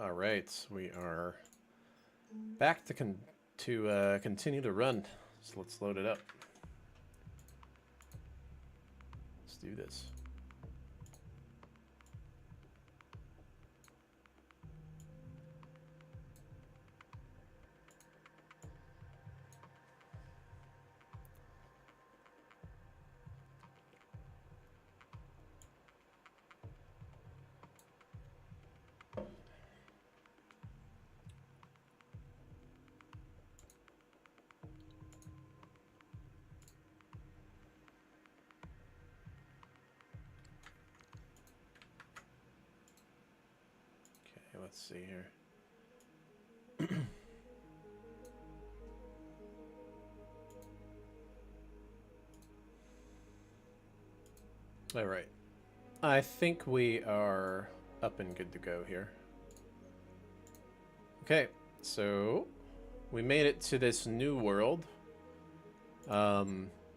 All right, we are back to continue to run. So let's load it up. Let's do this. Okay, let's see here. All right. I think we are up and good to go here. Okay, so we made it to this new world.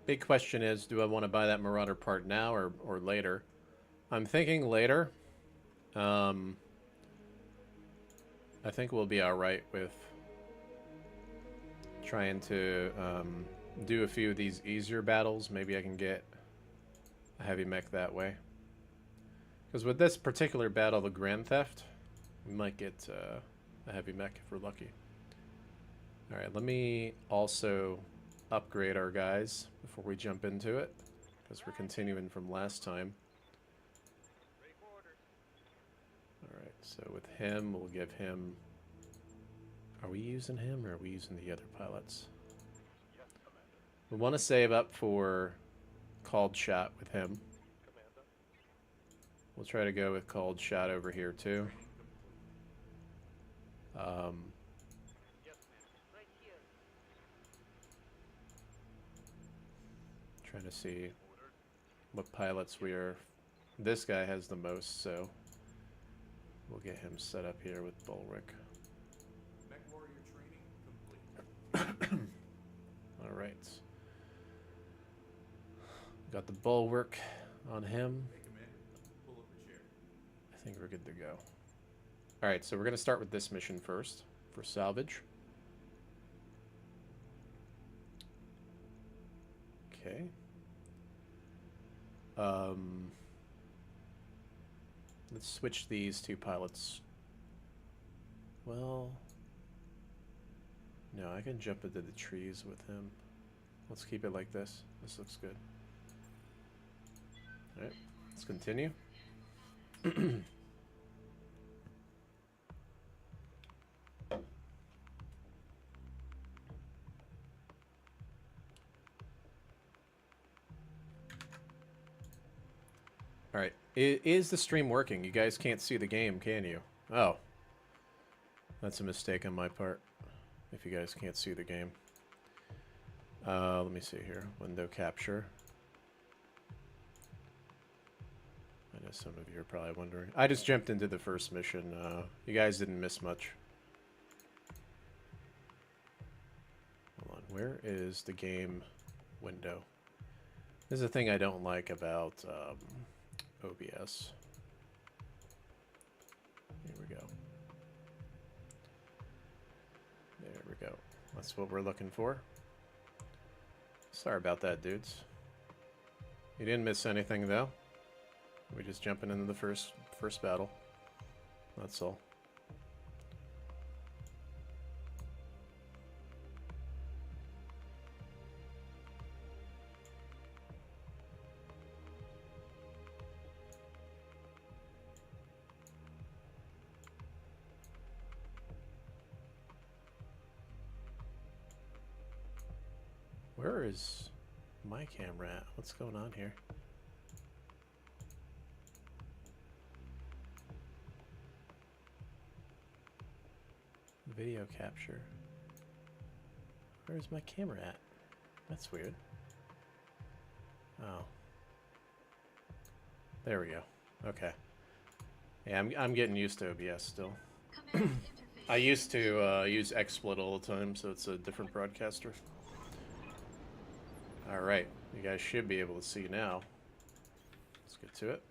Big question is, do I want to buy that Marauder part now or later? I'm thinking later. I think we'll be alright with trying to do a few of these easier battles. Maybe I can get a heavy mech that way. Because with this particular battle, the Grand Theft, we might get a heavy mech if we're lucky. Alright, let me also upgrade our guys before we jump into it, because we're continuing from last time. Alright, so with him, we'll give him... Are we using him, or are we using the other pilots? We want to save up for called shot with him. We'll try to go with called shot over here, too. Trying to see what pilots we are. This guy has the most, so we'll get him set up here with Bulwark. All right. Got the Bulwark on him. I think we're good to go. All right, so we're going to start with this mission first for salvage. Okay. Let's switch these two pilots. Well, no, I can jump into the trees with him. Let's keep it like this. This looks good. All right, let's continue. All right, is the stream working? You guys can't see the game, can you? Oh, that's a mistake on my part. If you guys can't see the game. Let me see here. Window capture. I know some of you are probably wondering. I just jumped into the first mission. You guys didn't miss much. Hold on. Where is the game window? This is a thing I don't like about OBS. Here we go. There we go. That's what we're looking for. Sorry about that, dudes. You didn't miss anything, though. We're just jumping into the first battle. That's all. Where is my camera at? What's going on here? Video capture. Where's my camera at? That's weird. Oh. There we go. Okay. Yeah, I'm getting used to OBS still. I used to use XSplit all the time, so it's a different broadcaster. Alright, you guys should be able to see now. Let's get to it.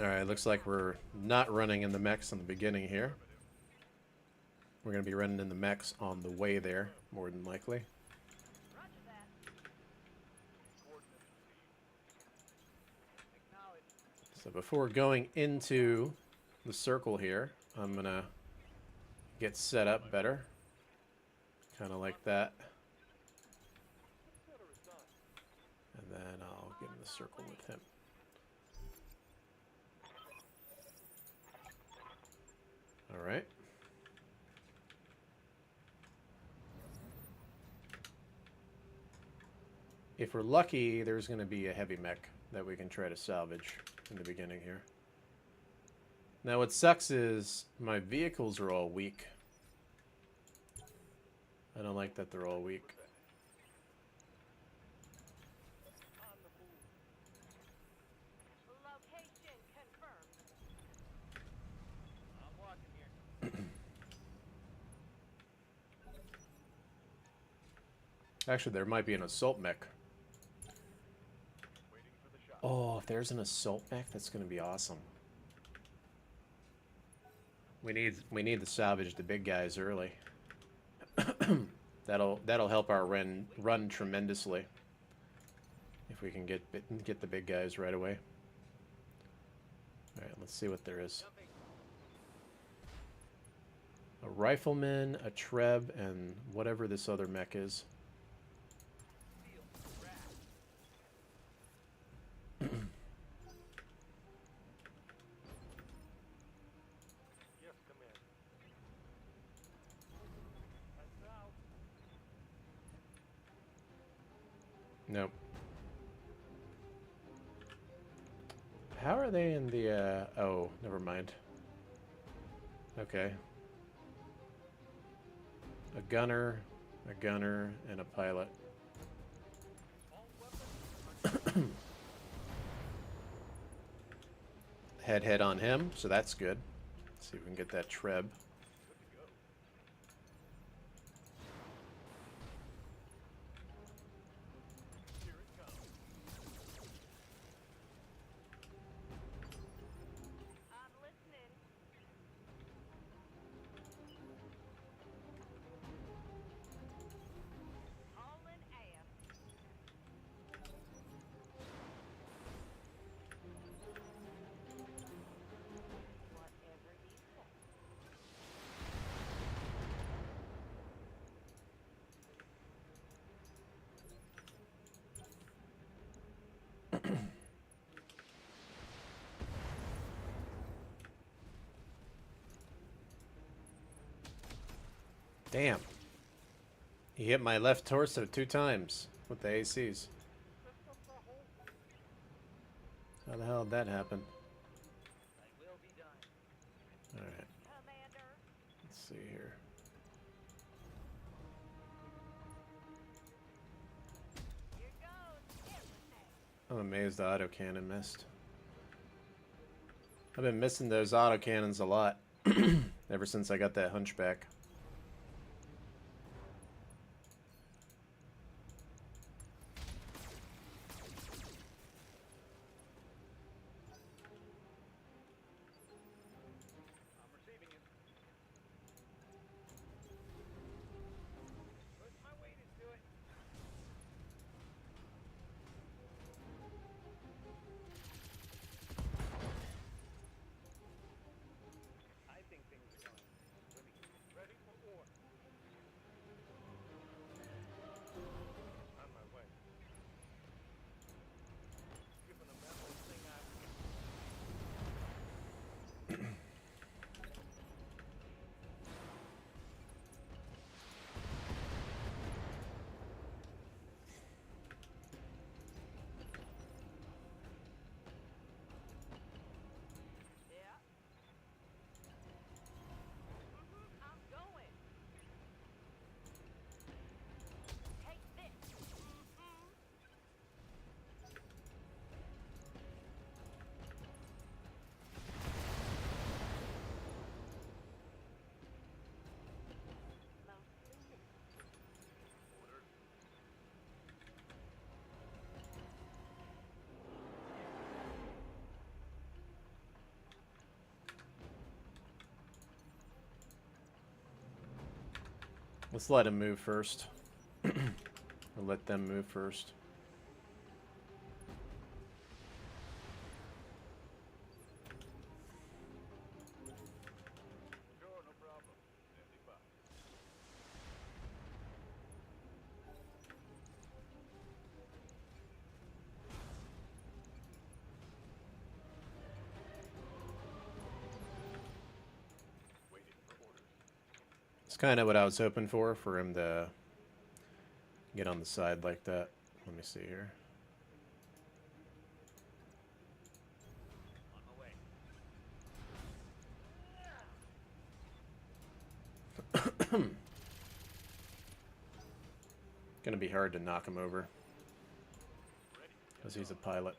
Alright, looks like we're not running in the mechs in the beginning here. We're going to be running in the mechs on the way there, more than likely. So before going into the circle here, I'm going to get set up better. Kind of like that. And then I'll get in the circle with him. Alright. If we're lucky, there's going to be a heavy mech that we can try to salvage in the beginning here. Now what sucks is my vehicles are all weak. I don't like that they're all weak. Actually, there might be an assault mech. Oh, if there's an assault mech, that's going to be awesome. We need to salvage the big guys early. that'll help our run tremendously. If we can get the big guys right away. All right, let's see what there is. A rifleman, a Treb, and whatever this other mech is. Nope. How are they in the, oh, never mind. Okay. A gunner, and a pilot. Head on him, so that's good. Let's see if we can get that Treb. Damn. He hit my left torso 2 times with the ACs. How the hell did that happen? Alright. Let's see here. I'm amazed the autocannon missed. I've been missing those autocannons a lot ever since I got that hunchback. Let's let him move first. Or let them move first. It's kind of what I was hoping for him to get on the side like that. Let me see here. Gonna be hard to knock him over because he's a pilot.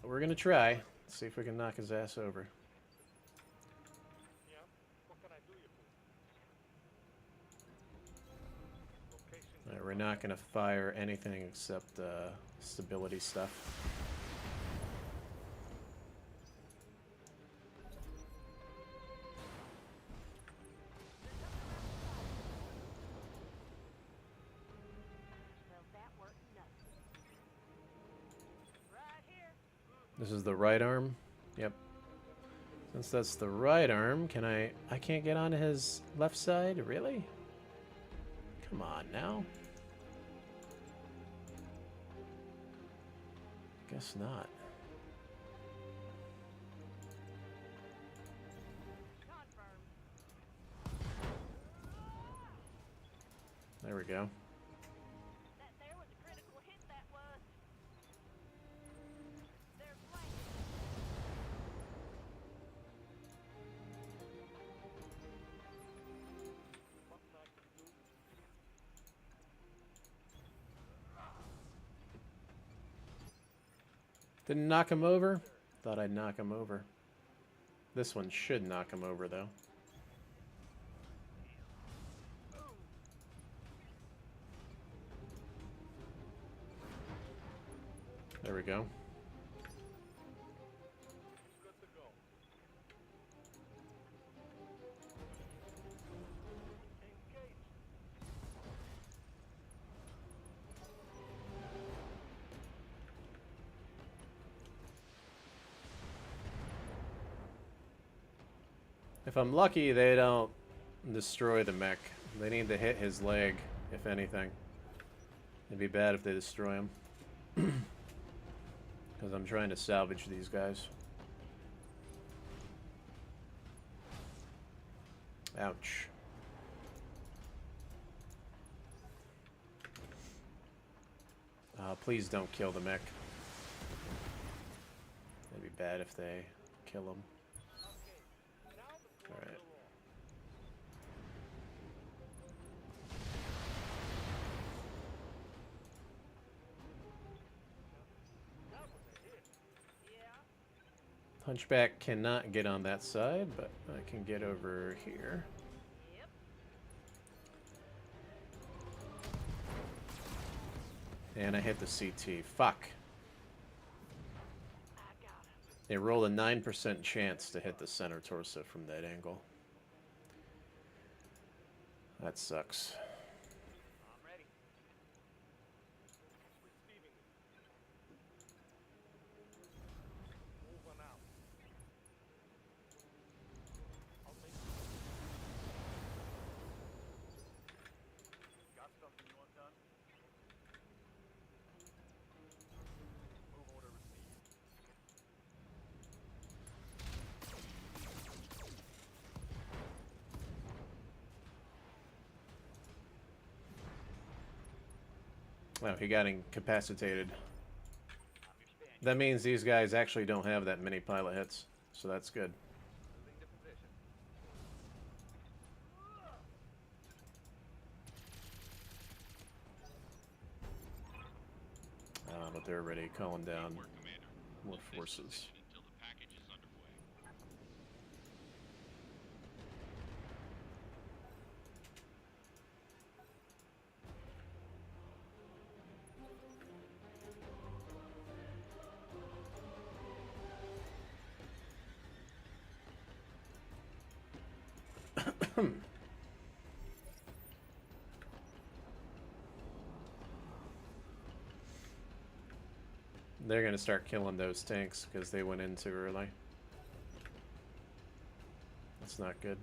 But we're gonna try. See if we can knock his ass over. Alright, we're not gonna fire anything except stability stuff. This is the right arm. Yep. Since that's the right arm, can I can't get onto his left side? Really? Come on now. Guess not. There we go. Didn't knock him over? Thought I'd knock him over. This one should knock him over, though. There we go. If I'm lucky, they don't destroy the mech. They need to hit his leg, if anything. It'd be bad if they destroy him. Because I'm trying to salvage these guys. Ouch. Please don't kill the mech. It'd be bad if they kill him. Alright. Hunchback cannot get on that side, but I can get over here. And I hit the CT. Fuck. It rolled a 9% chance to hit the center torso from that angle. That sucks. Oh, he got incapacitated. That means these guys actually don't have that many pilot hits, so that's good. But they're already calling down more forces. They're gonna start killing those tanks because they went in too early. That's not good.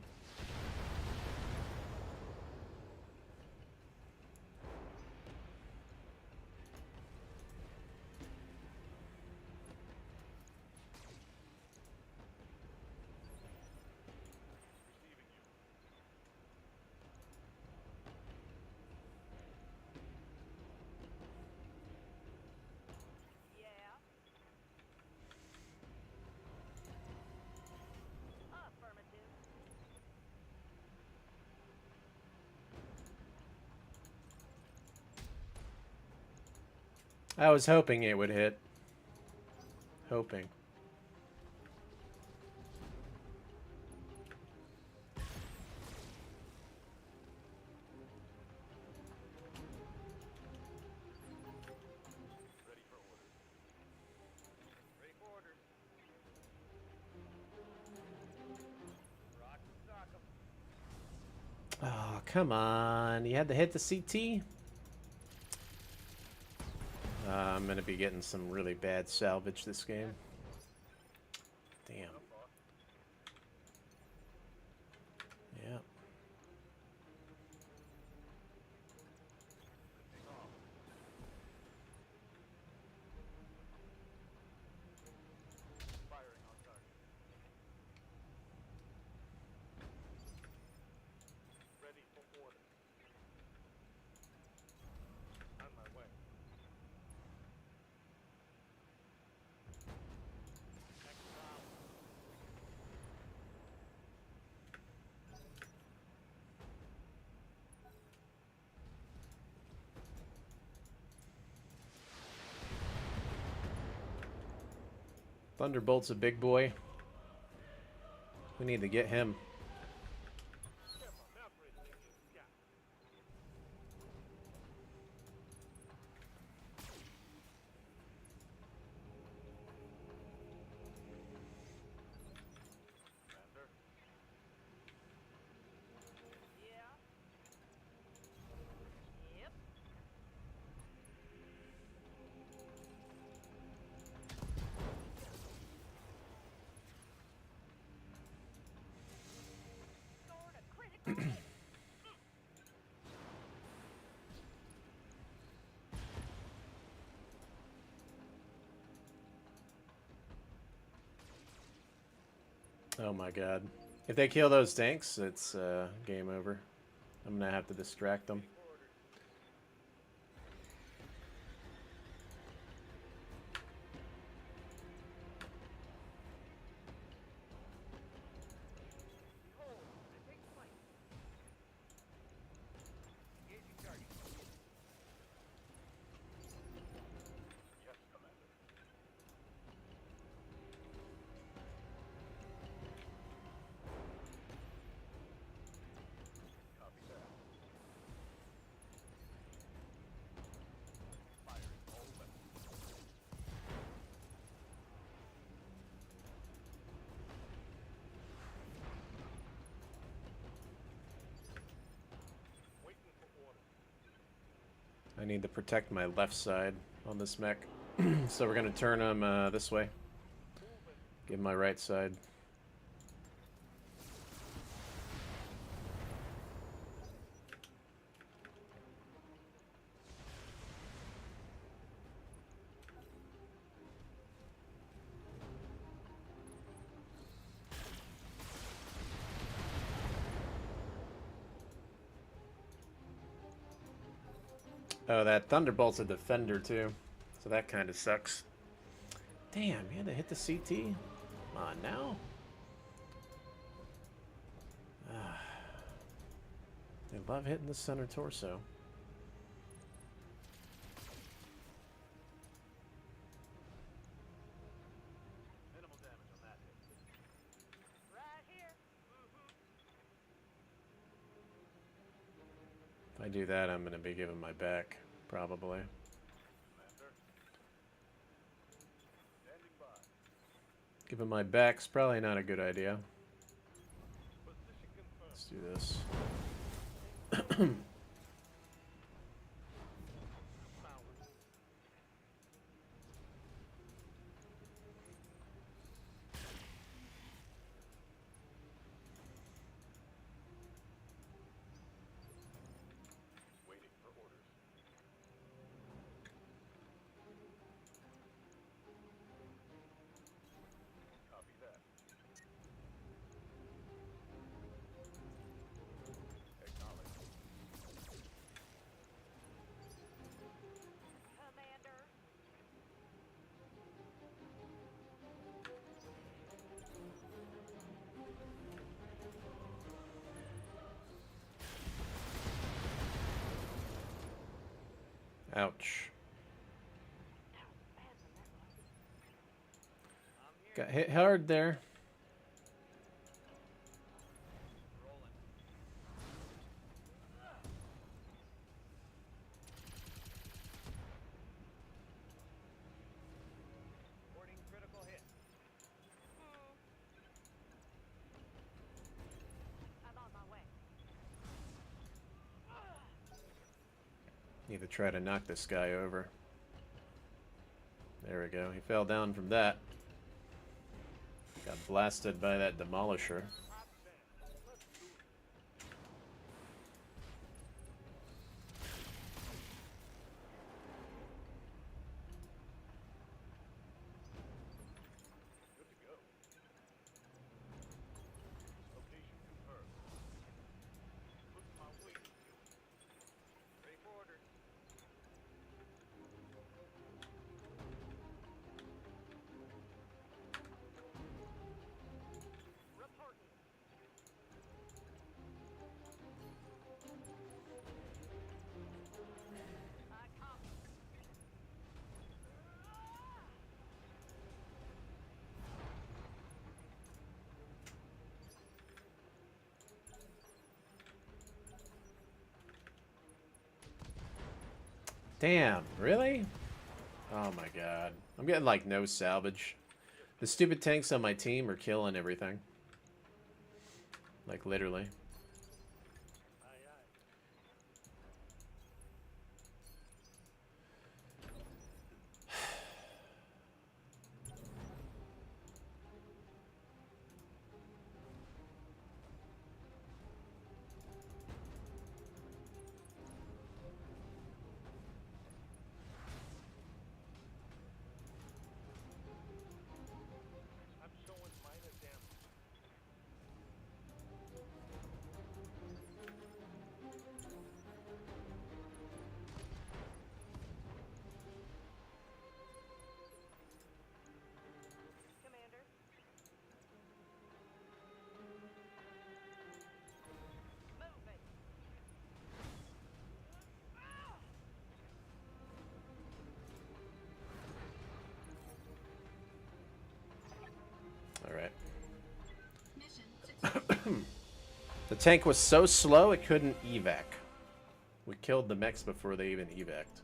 I was hoping it would hit. Hoping. Oh, come on. You had to hit the CT? I'm going to be getting some really bad salvage this game. Damn. Yeah. Thunderbolt's a big boy. We need to get him. Oh my god. If they kill those tanks, it's game over. I'm gonna have to distract them. I need to protect my left side on this mech. So we're going to turn him this way. Give him my right side. Oh, that Thunderbolt's a defender too. So that kind of sucks. Damn, you had to hit the CT? Come on now. They love hitting the center torso. Minimal damage on that hit. Right here. If I do that, I'm going to be giving my back, probably. Giving my back's probably not a good idea. Let's do this. Waiting for orders. Copy that. Acknowledge. Commander. Ouch. I'm here. Got hit hard there. Rolling. Reporting critical hit. I'm on my way. Need to try to knock this guy over. There we go. He fell down from that. Got blasted by that demolisher. Good to go. Location confirmed. Put my weight to it. Ready for orders. Reporting. I copy. Damn, really? Oh my god. I'm getting like no salvage. The stupid tanks on my team are killing everything. Like literally. Aye, aye. I'm showing minor damage. Commander. Moving. Alright. Mission successful. The tank was so slow it couldn't evac. We killed the mechs before they even evac'd.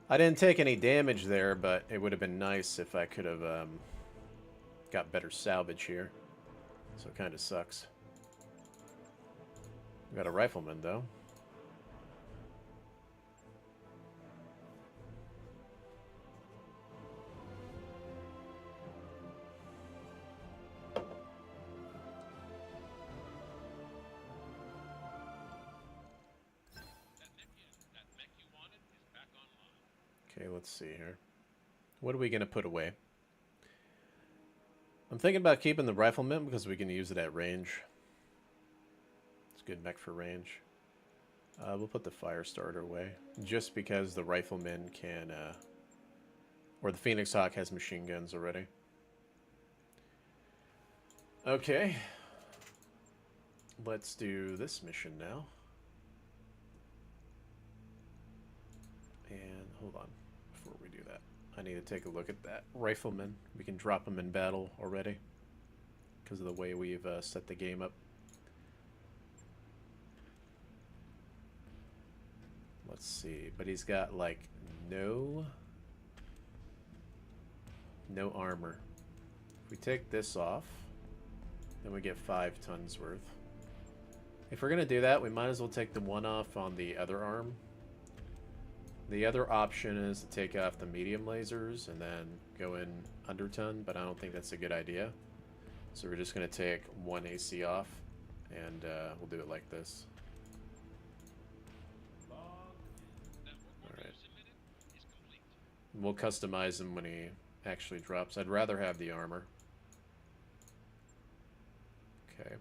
I didn't take any damage there, but it would have been nice if I could have got better salvage here. So it kind of sucks. We got a rifleman, though. Okay, let's see here. What are we going to put away? I'm thinking about keeping the rifleman because we can use it at range. It's a good mech for range. We'll put the fire starter away just because the rifleman can, or the Phoenix Hawk has machine guns already. Okay. Let's do this mission now. And hold on, before we do that, I need to take a look at that rifleman. We can drop him in battle already because of the way we've set the game up. Let's see, but he's got like no armor. If we take this off, then Then we get 5 tons worth. If we're going to do that, we might as well take the one off on the other arm. The other option is to take off the medium lasers and then go in under ton, but I don't think that's a good idea. So we're just going to take one AC off, and we'll do it like this. Alright. We'll customize him when he actually drops. I'd rather have the armor. Okay.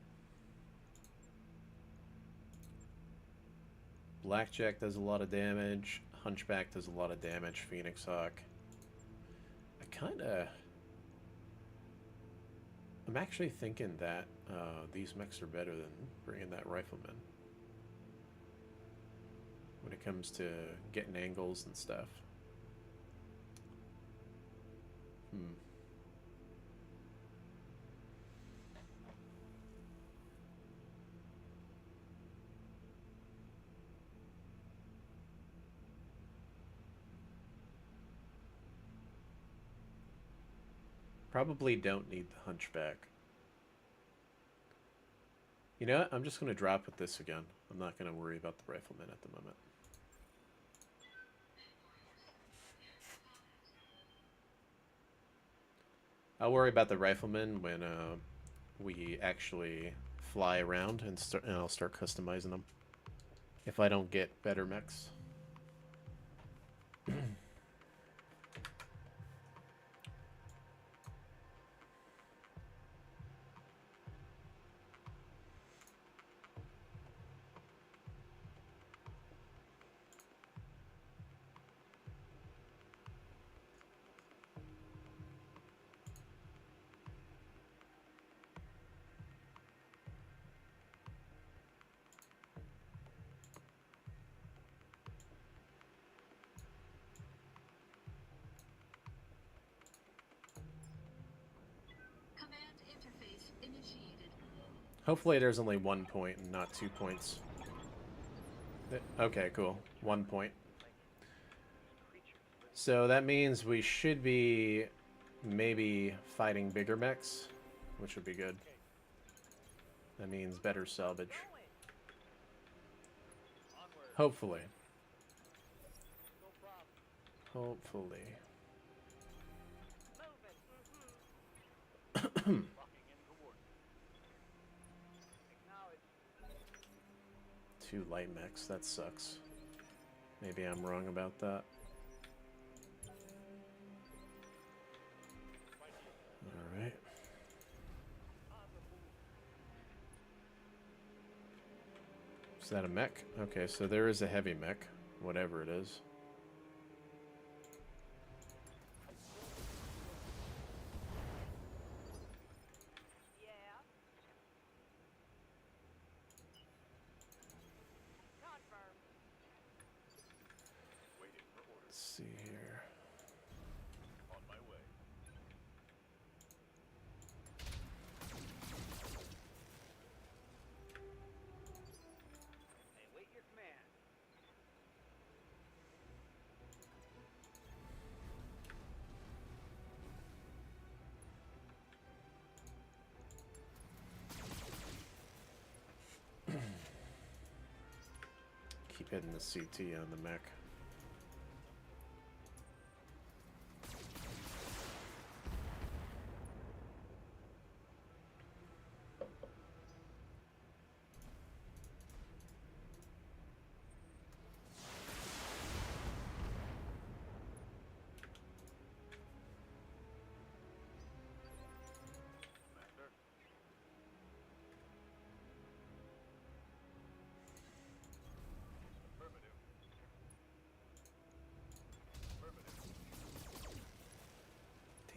Blackjack does a lot of damage. Hunchback does a lot of damage. Phoenix Hawk. I'm actually thinking that these mechs are better than bringing that rifleman when it comes to getting angles and stuff. Probably don't need the hunchback. You know what? I'm just going to drop with this again. I'm not going to worry about the rifleman at the moment. I'll worry about the rifleman when we actually fly around and I'll start customizing them. If I don't get better mechs. Hopefully there's only 1 point and not 2 points. Okay, cool. 1 point. So that means we should be maybe fighting bigger mechs, which would be good. That means better salvage. Hopefully. Hopefully. Two light mechs, that sucks. Maybe I'm wrong about that. Alright. Is that a mech? Okay, so there is a heavy mech, whatever it is. Let's see here. On my way. Hey, wait your command. Keep hitting the CT on the mech.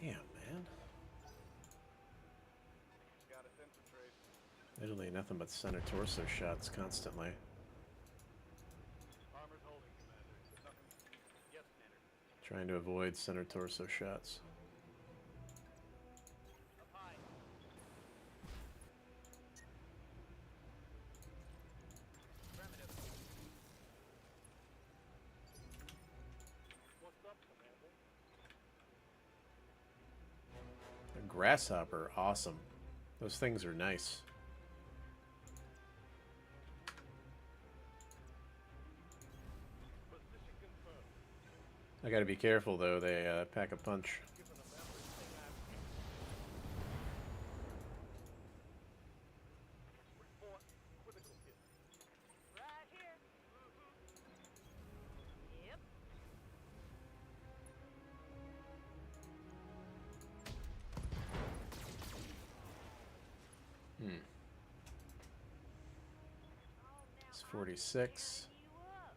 Damn, man. Got a sensor trace. Literally nothing but center torso shots constantly. Armor's holding, Commander. Nothing. Yes, Commander. Trying to avoid center torso shots. Up high. Affirmative. What's up, Commander? A grasshopper, awesome. Those things are nice. Position confirmed. I gotta be careful though, they pack a punch. Giving them everything I've report. Critical hit. Right here. Yep. Hmm. Oh, now It's I'm 46. tearing you up.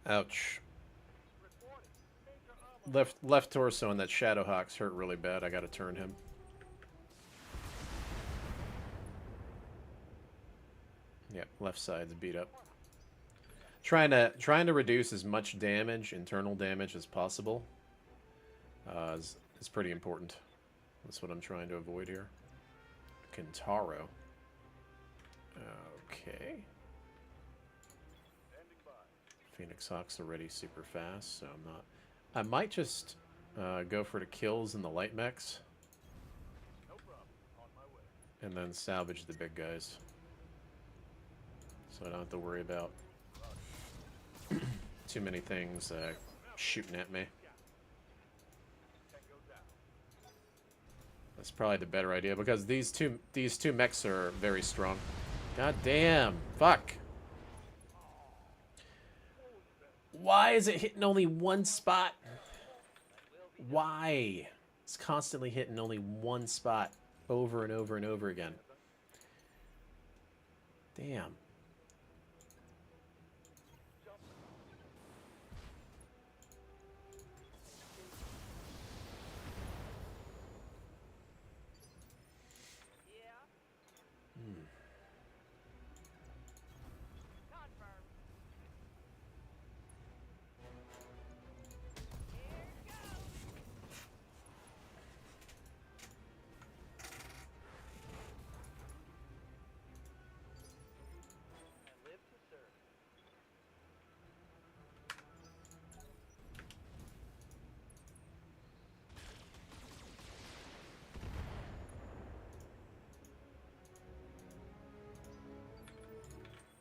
Ouch. Reporting. Major armor. Left torso and that Shadowhawk's hurt really bad. I gotta turn him. Yep, left side's beat up. Trying to reduce as much damage, internal damage, as possible. Is pretty important. That's what I'm trying to avoid here. Kentaro. Okay. Standing by. Phoenix Hawk's already super fast, so I'm not... I might just go for the kills in the light mechs, No problem. On my way. and then salvage the big guys. So I don't have to worry about too many things shooting at me. Tango down. That's probably the better idea, because these two mechs are very strong. God damn! Fuck! Why is it hitting only one spot? Why? It's constantly hitting only one spot over and over and over again. Damn. Yeah. Hmm. Confirmed. Here it goes. I live to serve.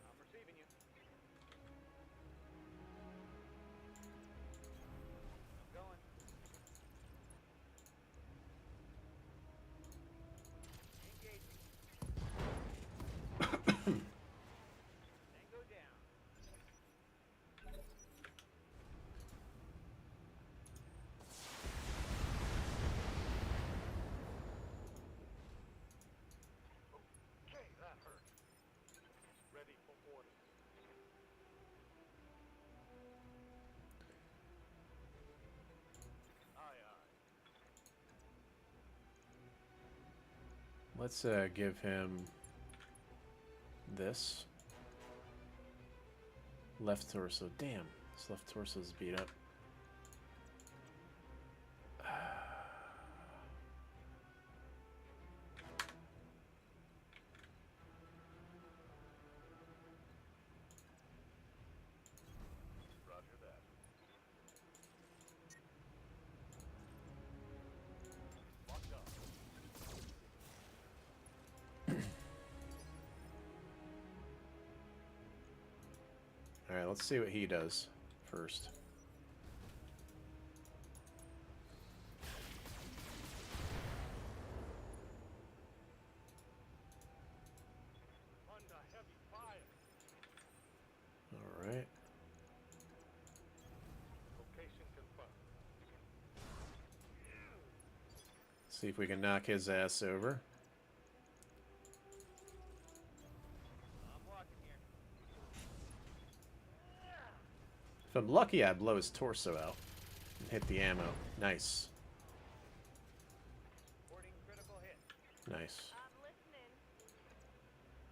I'm receiving you. I'm going. Engaging. Tango down. Okay, that hurt. Ready for orders. Aye, aye. Let's give him this. Left torso. Damn, this left torso's beat up. Roger that. Locked up. Alright, let's see what he does first. Under heavy fire. Alright. Location confirmed. See if we can knock his ass over. I'm walking here. If I'm lucky, I blow his torso out and hit the ammo. Nice. Reporting critical hit. Nice. I'm listening.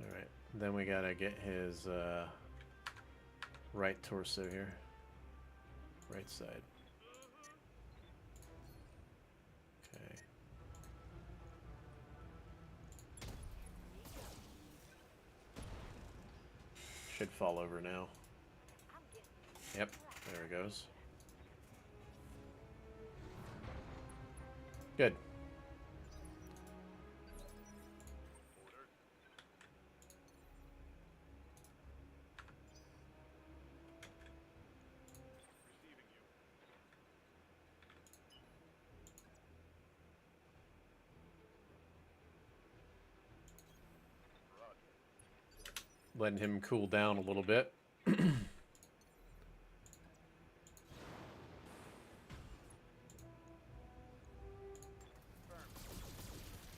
Alright. Then we gotta get his right torso here. Right side. Okay. should fall over now. I'm getting Yep, there it goes. Good. Orders. Receiving you. Roger. Letting him cool down a little bit.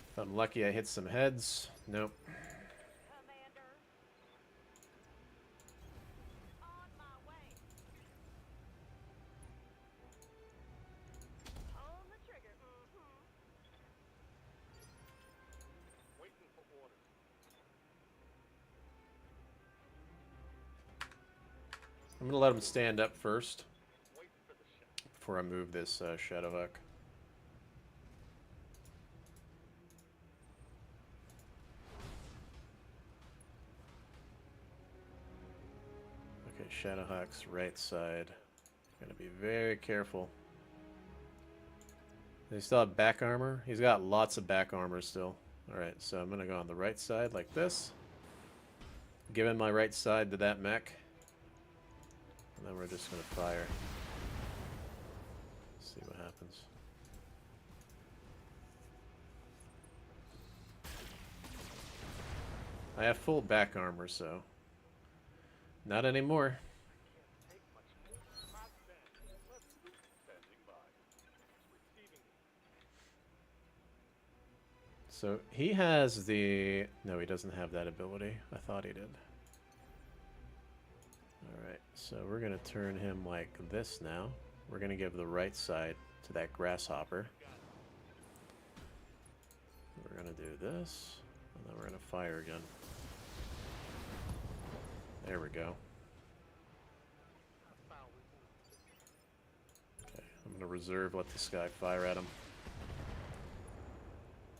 If I'm lucky, I hit some heads. Nope. Commander. On my way. On the trigger. Waiting for orders. I'm gonna let him stand up first Waiting for the ship. before I move this Shadowhawk. Okay, Shadowhawk's right side. Gotta be very careful. Does he still have back armor? He's got lots of back armor still. Alright, so I'm gonna go on the right side like this. Giving my right side to that mech. And then we're just gonna fire. See what happens. I have full back armor, so not anymore. Take much more. Outstanding. Let's do standing by. Receiving you. So he has the... No, he doesn't have that ability. I thought he did. Alright, so we're going to turn him like this now. We're going to give the right side to that grasshopper. We're going to do this, and then we're going to fire again. There we go. Okay, I'm going to reserve, let this guy fire at him.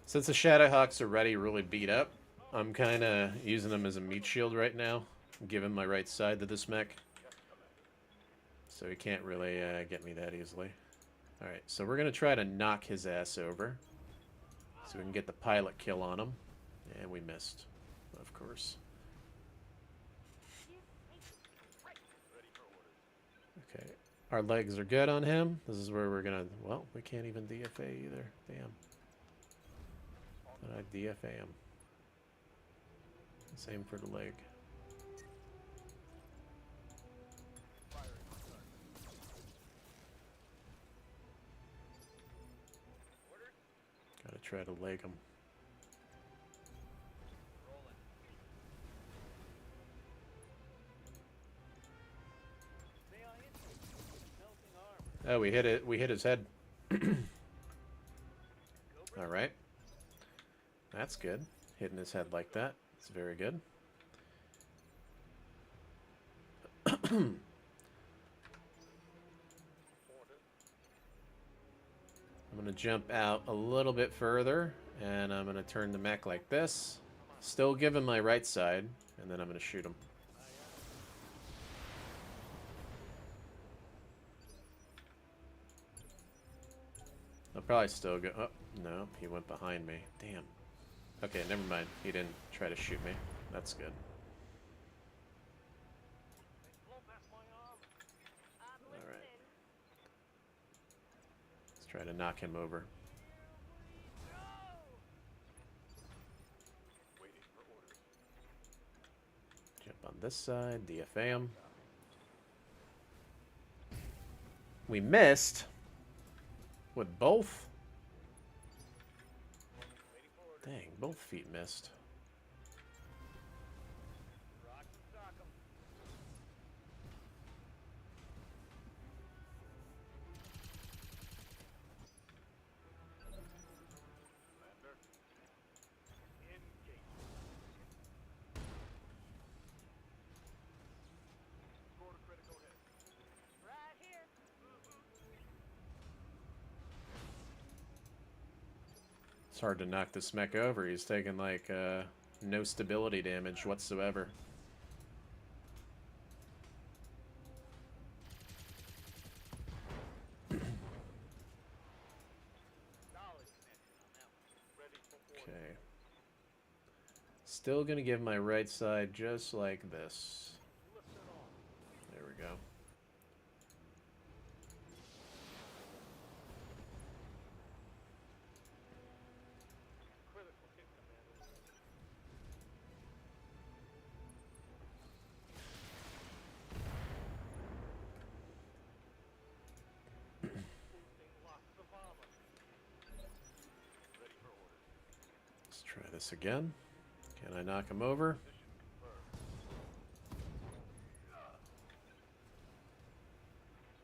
Since the Shadowhawks are already really beat up, I'm kind of using them as a meat shield right now. Giving my right side to this mech. So he can't really get me that easily. Alright, so we're going to try to knock his ass over. So we can get the pilot kill on him. And we missed, of course. Ready for orders. Okay, our legs are good on him. This is where we're going to... Well, we can't even DFA either. Damn. But I DFA him. Same for the leg. Firing on target. Orders. Gotta try to leg him. Rolling. May I interest? Melting armor. Oh, we hit it. We hit his head. Cobra. All right. That's good. Hitting his head like that. It's very good. Orders. I'm going to jump out a little bit further, and I'm going to turn the mech like this. Still give him my right side, and then I'm going to shoot him. I'll probably still go... Oh, no, he went behind me. Damn. Okay, never mind. He didn't try to shoot me. That's good. Blow past my arm. I'm All right. listening. Let's try to knock him over. Waiting for orders. Jump on this side, DFA him. We missed with both. Waiting for orders. Dang, both feet missed. Rock and sock 'em. Commander. Engage. Score to critical hit. Right here. It's hard to knock this mech over. He's taking like no stability damage whatsoever. Okay. Still gonna give my right side just like this. There we go. Critical hit, Commander. Boosting lots of armor. Ready for orders. Let's try this again. Can I knock him over? Position confirmed.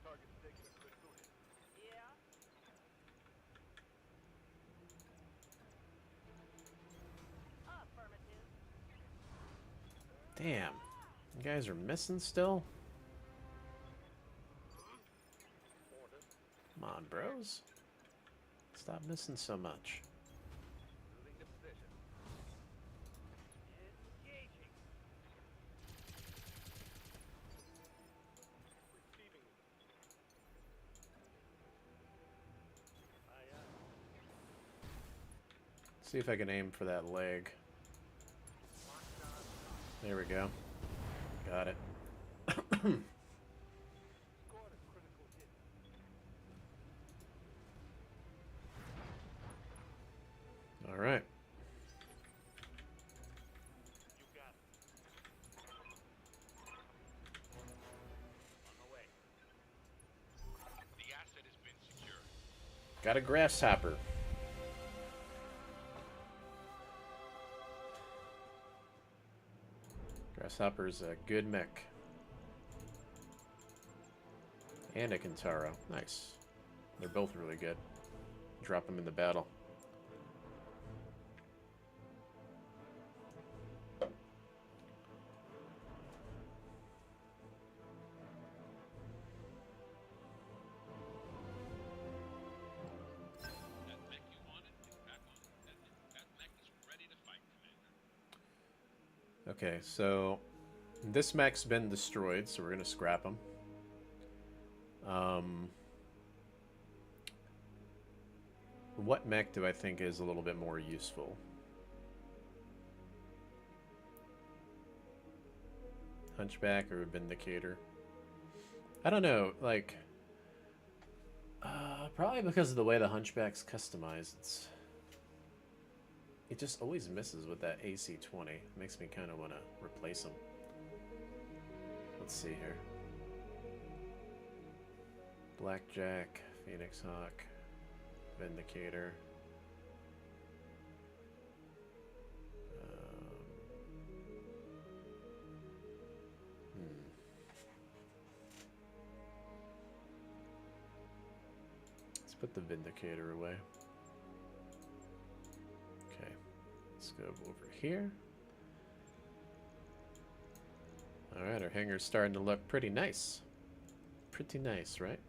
Target's taking a critical hit. Yeah. Affirmative. Damn. You guys are missing still? Orders. Come on, bros. Stop missing so much. Moving to position. Engaging. Receiving. Aye, aye. See if I can aim for that leg. There we go. Got it. Scored a critical hit. All right. You got it. On the way. The asset has been secured. Got a grasshopper. Grasshopper's a good mech. And a Kintaro. Nice. They're both really good. Drop them in the battle. That mech you wanted is back on. That mech is ready to fight, Commander. Okay, so this mech's been destroyed, so we're gonna scrap him. What mech do I think is a little bit more useful? Hunchback or Vindicator? I don't know, like... probably because of the way the Hunchback's customized. It just always misses with that AC-20. Makes me kind of want to replace him. Let's see here. Blackjack, Phoenix Hawk, Vindicator. Let's put the Vindicator away. Okay, let's go over here. Alright, our hangar's starting to look pretty nice. Pretty nice, right?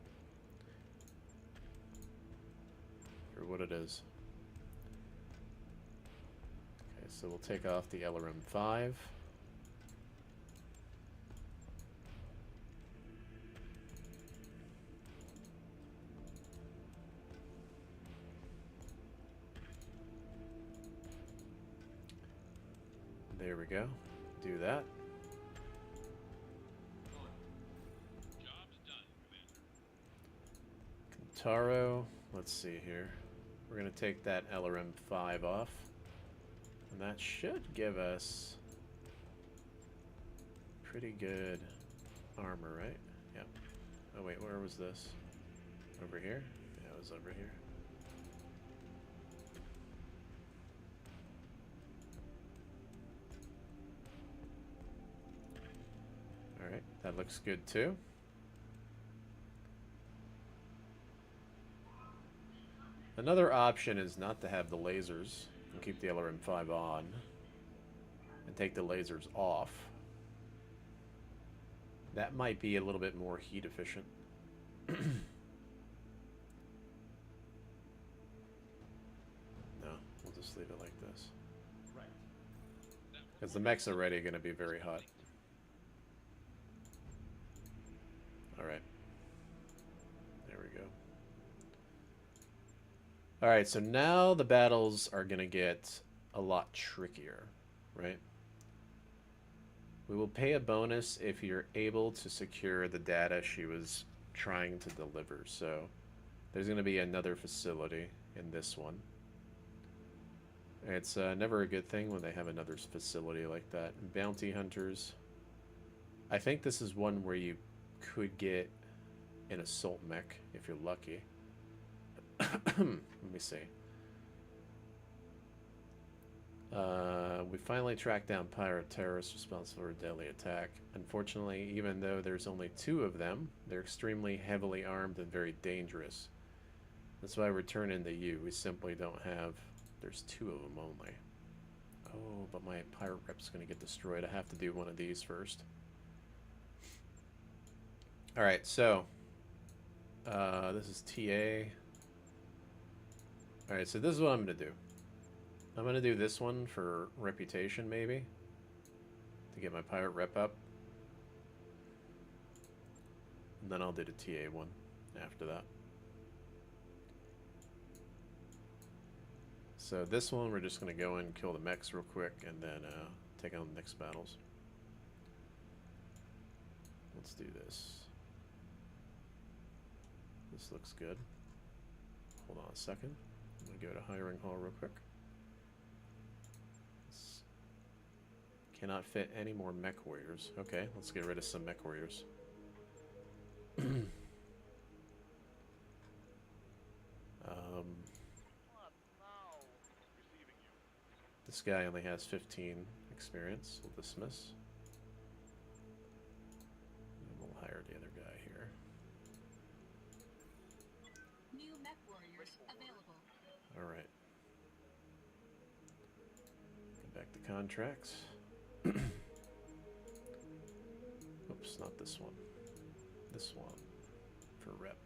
For what it is. Okay, so we'll take off the LRM-5. There we go. Do that. Job's done, Commander. Taro, let's see here. We're going to take that LRM-5 off. And that should give us pretty good armor, right? Yep. Oh wait, where was this? Over here? Yeah, it was over here. Alright, that looks good too. Another option is not to have the lasers and keep the LRM-5 on and take the lasers off. That might be a little bit more heat efficient. No, we'll just leave it like this. Right. Because the mech's already going to be very hot. Alright. There we go. Alright, so now the battles are going to get a lot trickier, right? We will pay a bonus if you're able to secure the data she was trying to deliver. So there's going to be another facility in this one. It's never a good thing when they have another facility like that. Bounty hunters. I think this is one where you could get an assault mech if you're lucky. Let me see. We finally tracked down pirate terrorists responsible for a deadly attack. Unfortunately, even though there's only 2 of them, they're extremely heavily armed and very dangerous. That's why we're turning to you. We simply don't have... There's 2 of them only. Oh, but my pirate rep's going to get destroyed. I have to do one of these first. Alright, so... this is TA. Alright, so this is what I'm going to do. I'm going to do this one for reputation, maybe. To get my pirate rep up. And then I'll do the TA one after that. So this one, we're just going to go in and kill the mechs real quick, and then take on the next battles. Let's do this. This looks good. Hold on a second. I'm going to go to hiring hall real quick. Cannot fit any more mech warriors. Okay, let's get rid of some mech warriors. This guy only has 15 experience. We'll dismiss. And we'll hire the other guy here. New mech warriors available. Alright. Get back to contracts. Oops, not this one. This one for rep.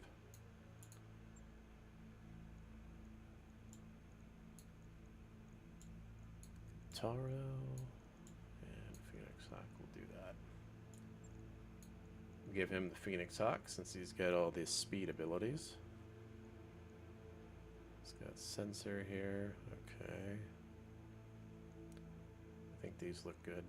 Taro and Phoenix Hawk will do that. We'll give him the Phoenix Hawk since he's got all these speed abilities. He's got sensor here. Okay. I think these look good.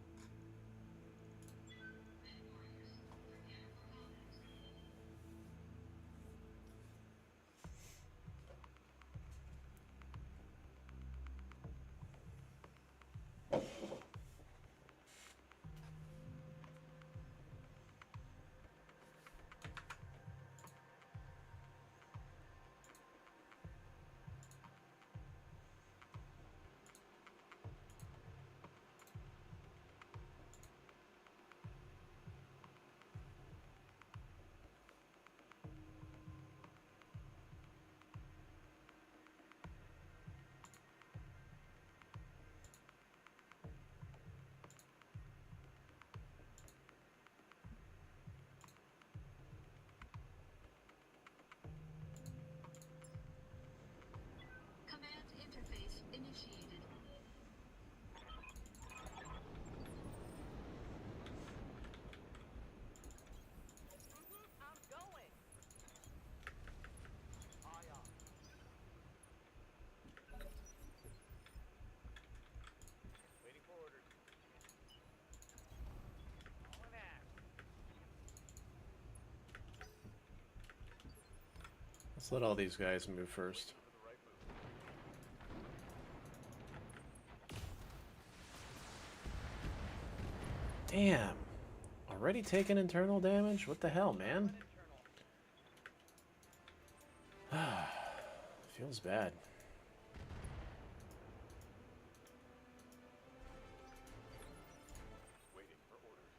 Command interface initiated. I'm going. Aye, aye. Waiting for orders. On that. Let's let all these guys move first. For the right move. Damn. Already taking internal damage? What the hell, man? Feels bad. Waiting for orders.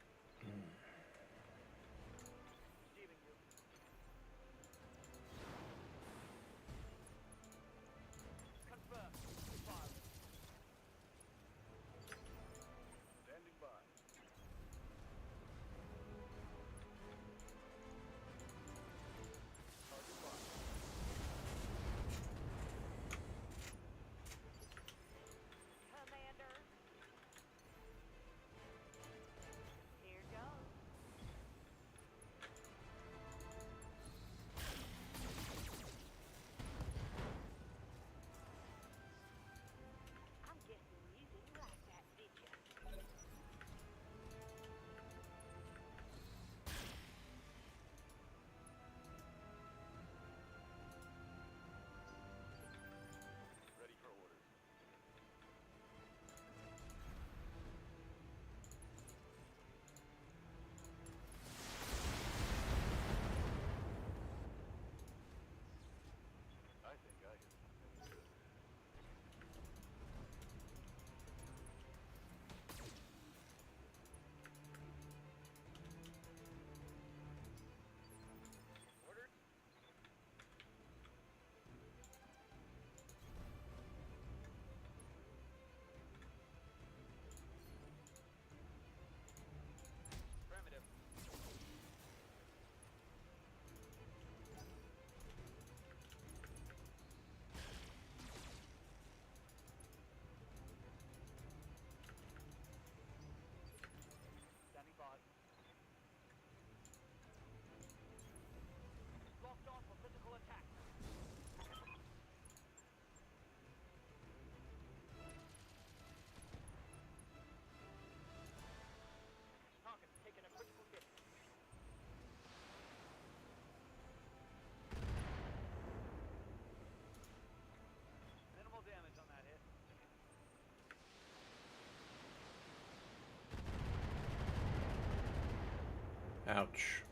Receiving you. Confirm. Fire. Standing by. Target locked. Ouch.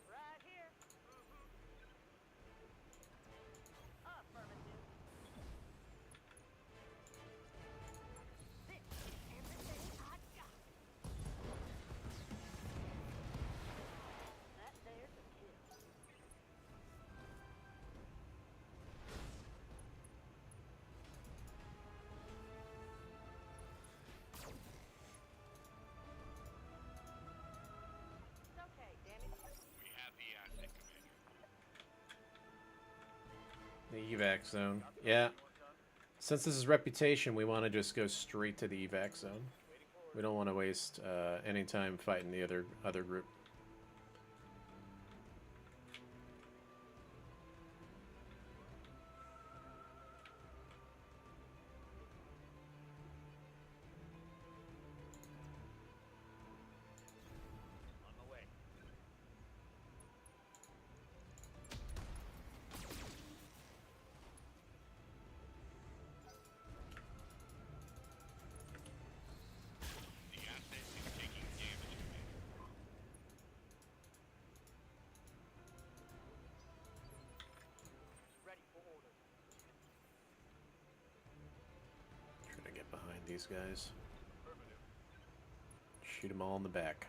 Right here. Affirmative. This is everything I got. That there's a kill. It's okay, damn it. We have the asset, Commander. The evac zone. Yeah. Since this is reputation, we want to just go straight to the evac zone. We don't want to waste any time fighting the other group. On the way. The asset is taking damage, Commander. Ready for order. Trying to get behind these guys. Shoot them all in the back.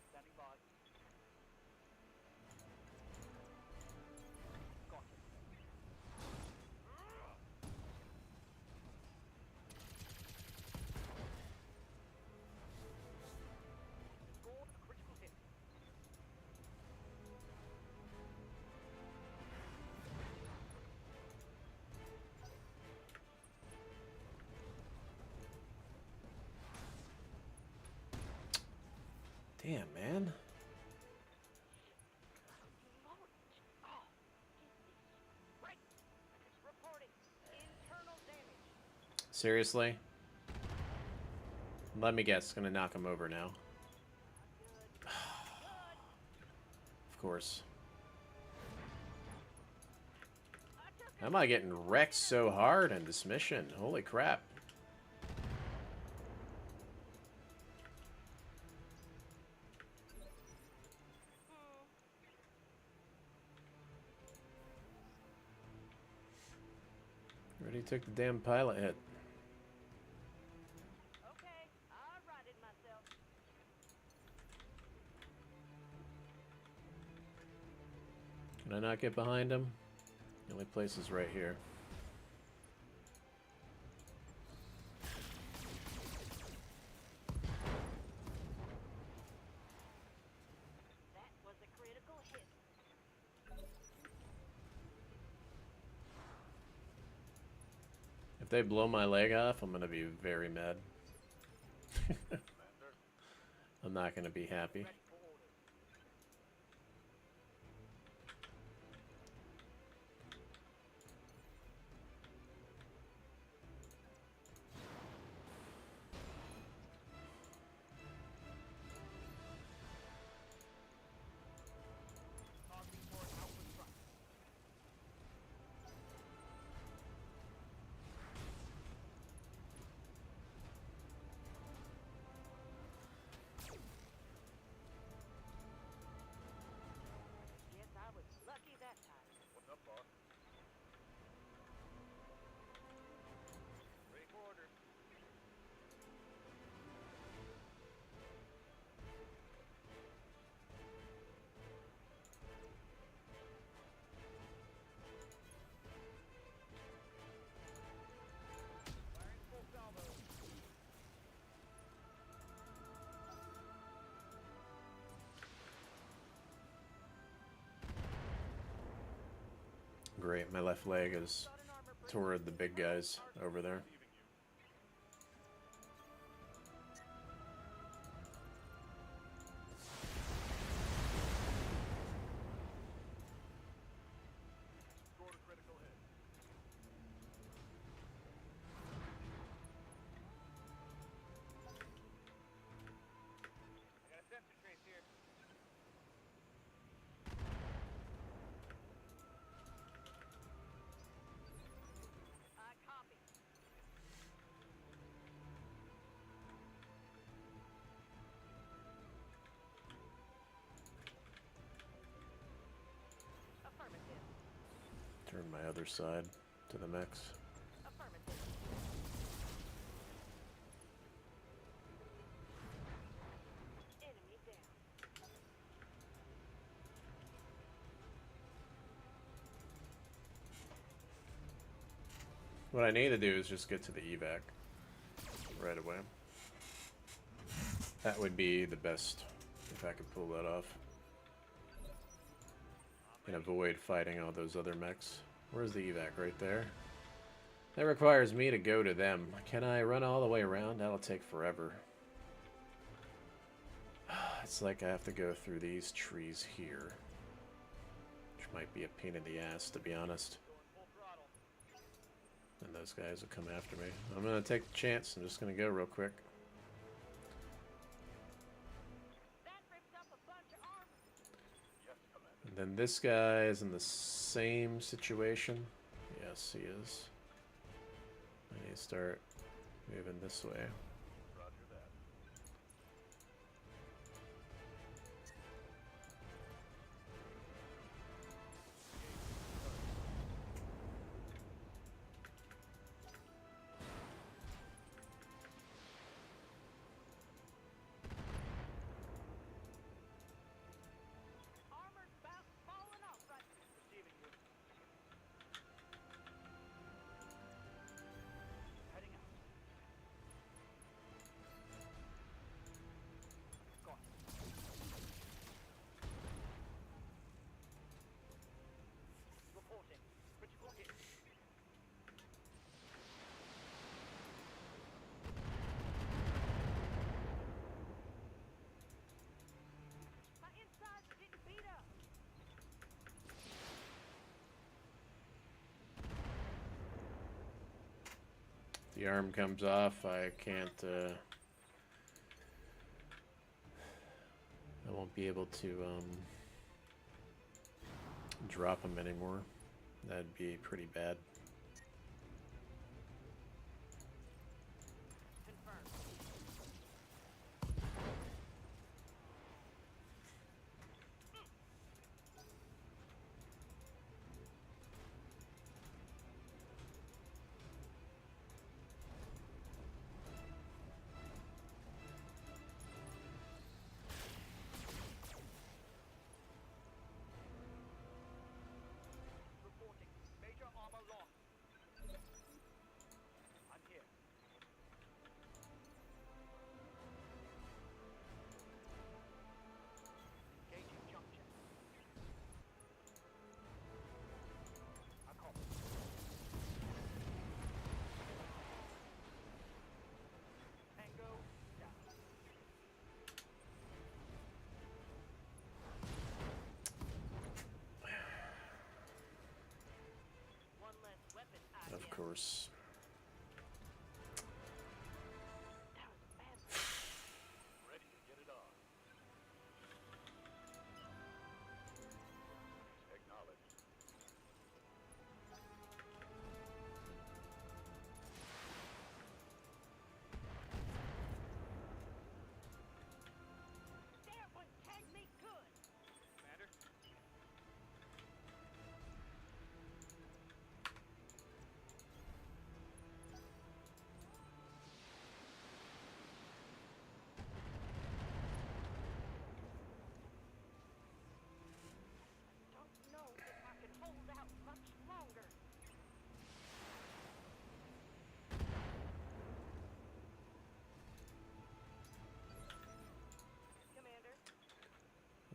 Standing by. Gotcha. Scored a critical hit. Damn, man. Right. Reporting internal damage. Seriously? Let me guess, gonna knock him over now. Good. Of course. I took How am I getting wrecked so hard in this mission? Holy crap. Already took the damn pilot hit. Okay, I righted myself. Can I not get behind him? The only place is right here. That was a critical hit. If they blow my leg off, I'm gonna be very mad. I'm not gonna be happy. Ready for order. Targeting for an alpha strike. Guess I was lucky that time. What's up, boss? Ready for order. Firing full salvo. Great, my left leg is Got an armor break. toward the big guys over there. Leaving you. Turn my other side to the mechs. Affirmative. Enemy down. What I need to do is just get to the evac right away. That would be the best if I could pull that off. And avoid fighting all those other mechs. Where's the evac? Right there. That requires me to go to them. Can I run all the way around? That'll take forever. It's like I have to go through these trees here. Which might be a pain in the ass, to be honest. And those guys will come after me. I'm gonna take the chance. I'm just gonna go real quick. That ripped up a bunch of armor. And then this guy is in the same situation. Yes, he is. I need to start moving this way. Armor's about falling off right. Receiving you. Heading out. Gone. Reporting. Critical hit. My insides are getting beat up. The arm comes off. I can't. I won't be able to drop him anymore. That'd be pretty bad. Confirmed. Reporting. Major armor lost. I'm here. Engaging junction. I copy. Tango down. One less weapon. I Of guess. course. That was a bad one. Ready to get it on. Acknowledged. That one tagged me good. Commander? Don't know if I can hold out much longer. Commander.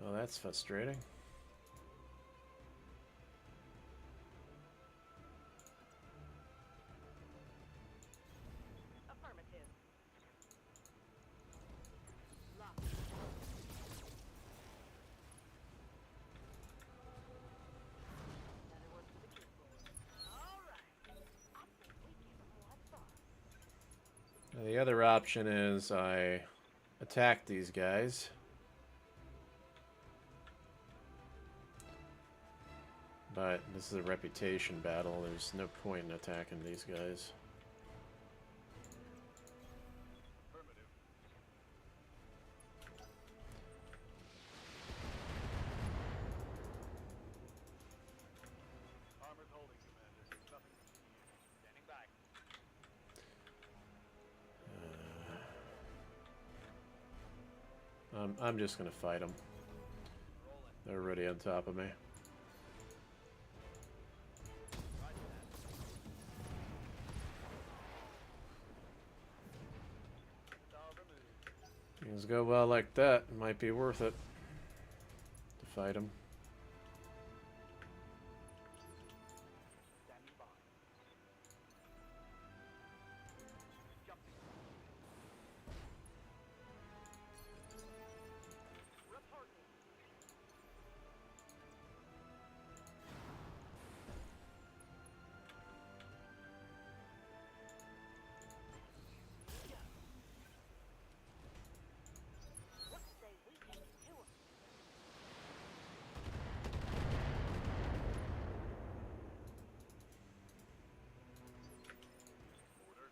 Well, that's frustrating. Affirmative. Lock. Another one for the keyboard. All right. I think we give them what for. Now, the other option is I attack these guys. But this is a reputation battle. There's no point in attacking these guys. Affirmative. Armor's holding. I'm just gonna fight them. They're already on top of me. Things go well like that. It might be worth it to fight them. Standing by. Jumping. Reporting. What say we take it to 'em? Order.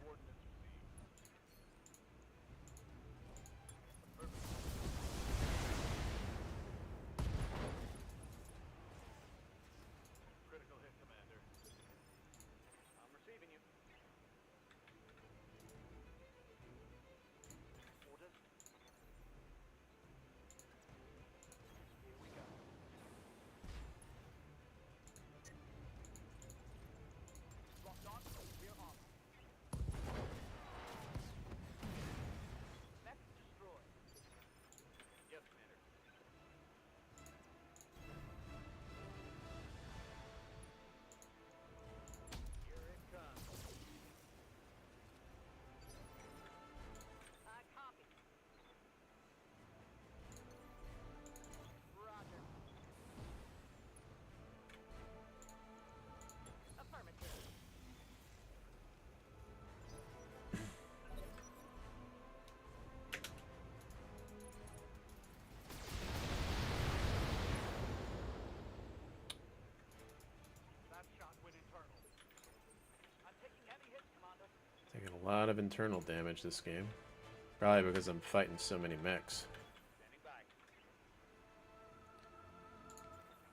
Coordinates received. Critical hit, Commander. I'm receiving you. Orders. Here we go. Locked on. We're on. Mech destroyed. Yes, Commander. Here it comes. I copy. Roger. Affirmative. That shot went internal. I'm taking heavy hits, Commander. Taking a lot of internal damage this game. Probably because I'm fighting so many mechs. Standing by.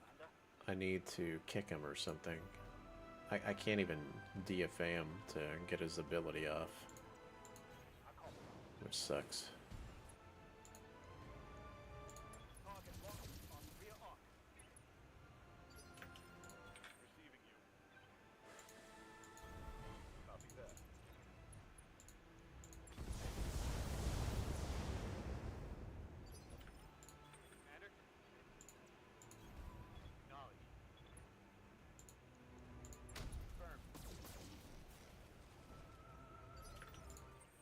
Commander. I need to kick him or something. I can't even DFA him to get his ability off, I call. which sucks. Target locked on rear arc. Receiving you. Copy that. Commander. Acknowledge. Confirm.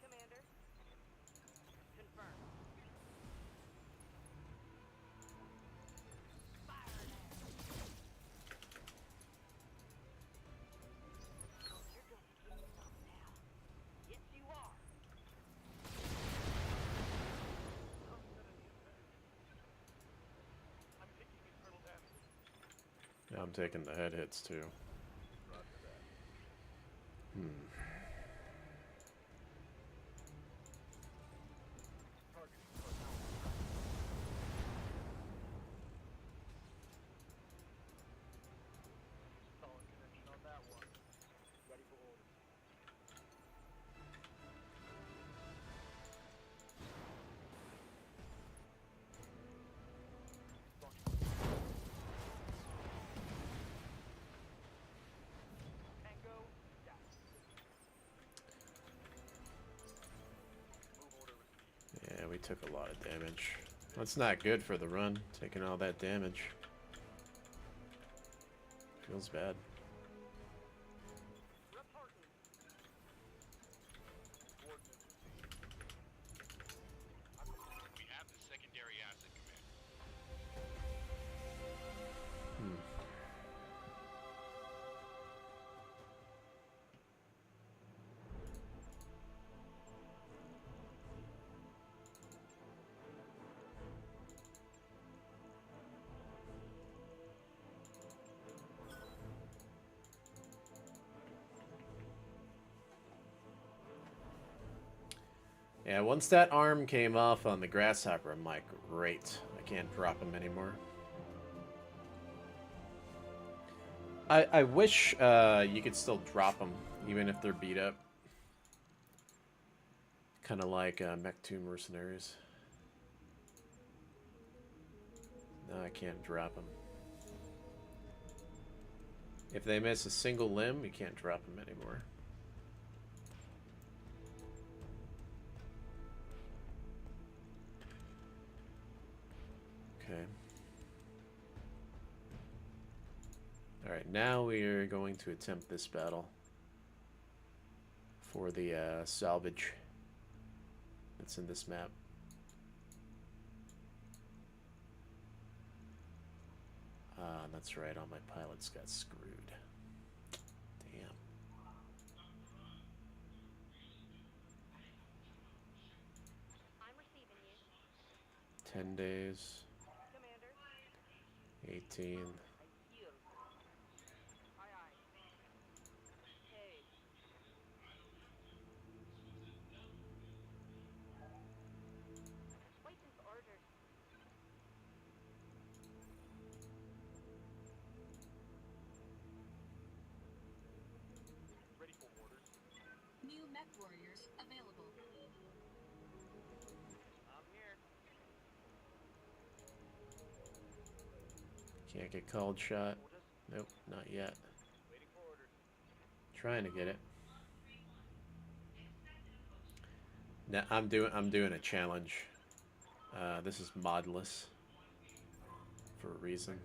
Commander. Confirmed. Fire now. You're gonna get some now. Yes, you are. I'm taking internal damage. Yeah, I'm taking the head hits too. Roger that. Targeting personnel. Solid connection on that one. Ready for orders. Tango down. Move order received. Yeah, we took a lot of damage. That's not good for the run, taking all that damage. Feels bad. Reporting. Coordinates received. We have the secondary asset, Commander. Yeah, once that arm came off on the grasshopper, I'm like, great. I can't drop him anymore. I wish you could still drop them, even if they're beat up. Kind of like Mech 2 Mercenaries. No, I can't drop them. If they miss a single limb, you can't drop them anymore. Okay. Alright, now we are going to attempt this battle for the salvage that's in this map. That's right, all my pilots got screwed. Damn. I'm receiving you. 10 days. Commander. 18. I hear. Aye, aye. Hey. Waiting for orders. Ready for orders. New mech warriors available. I'm here. Can't get called shot. Orders. Nope, not yet. Waiting for orders. Trying to get it. Now I'm doing a challenge. This is modless for a reason.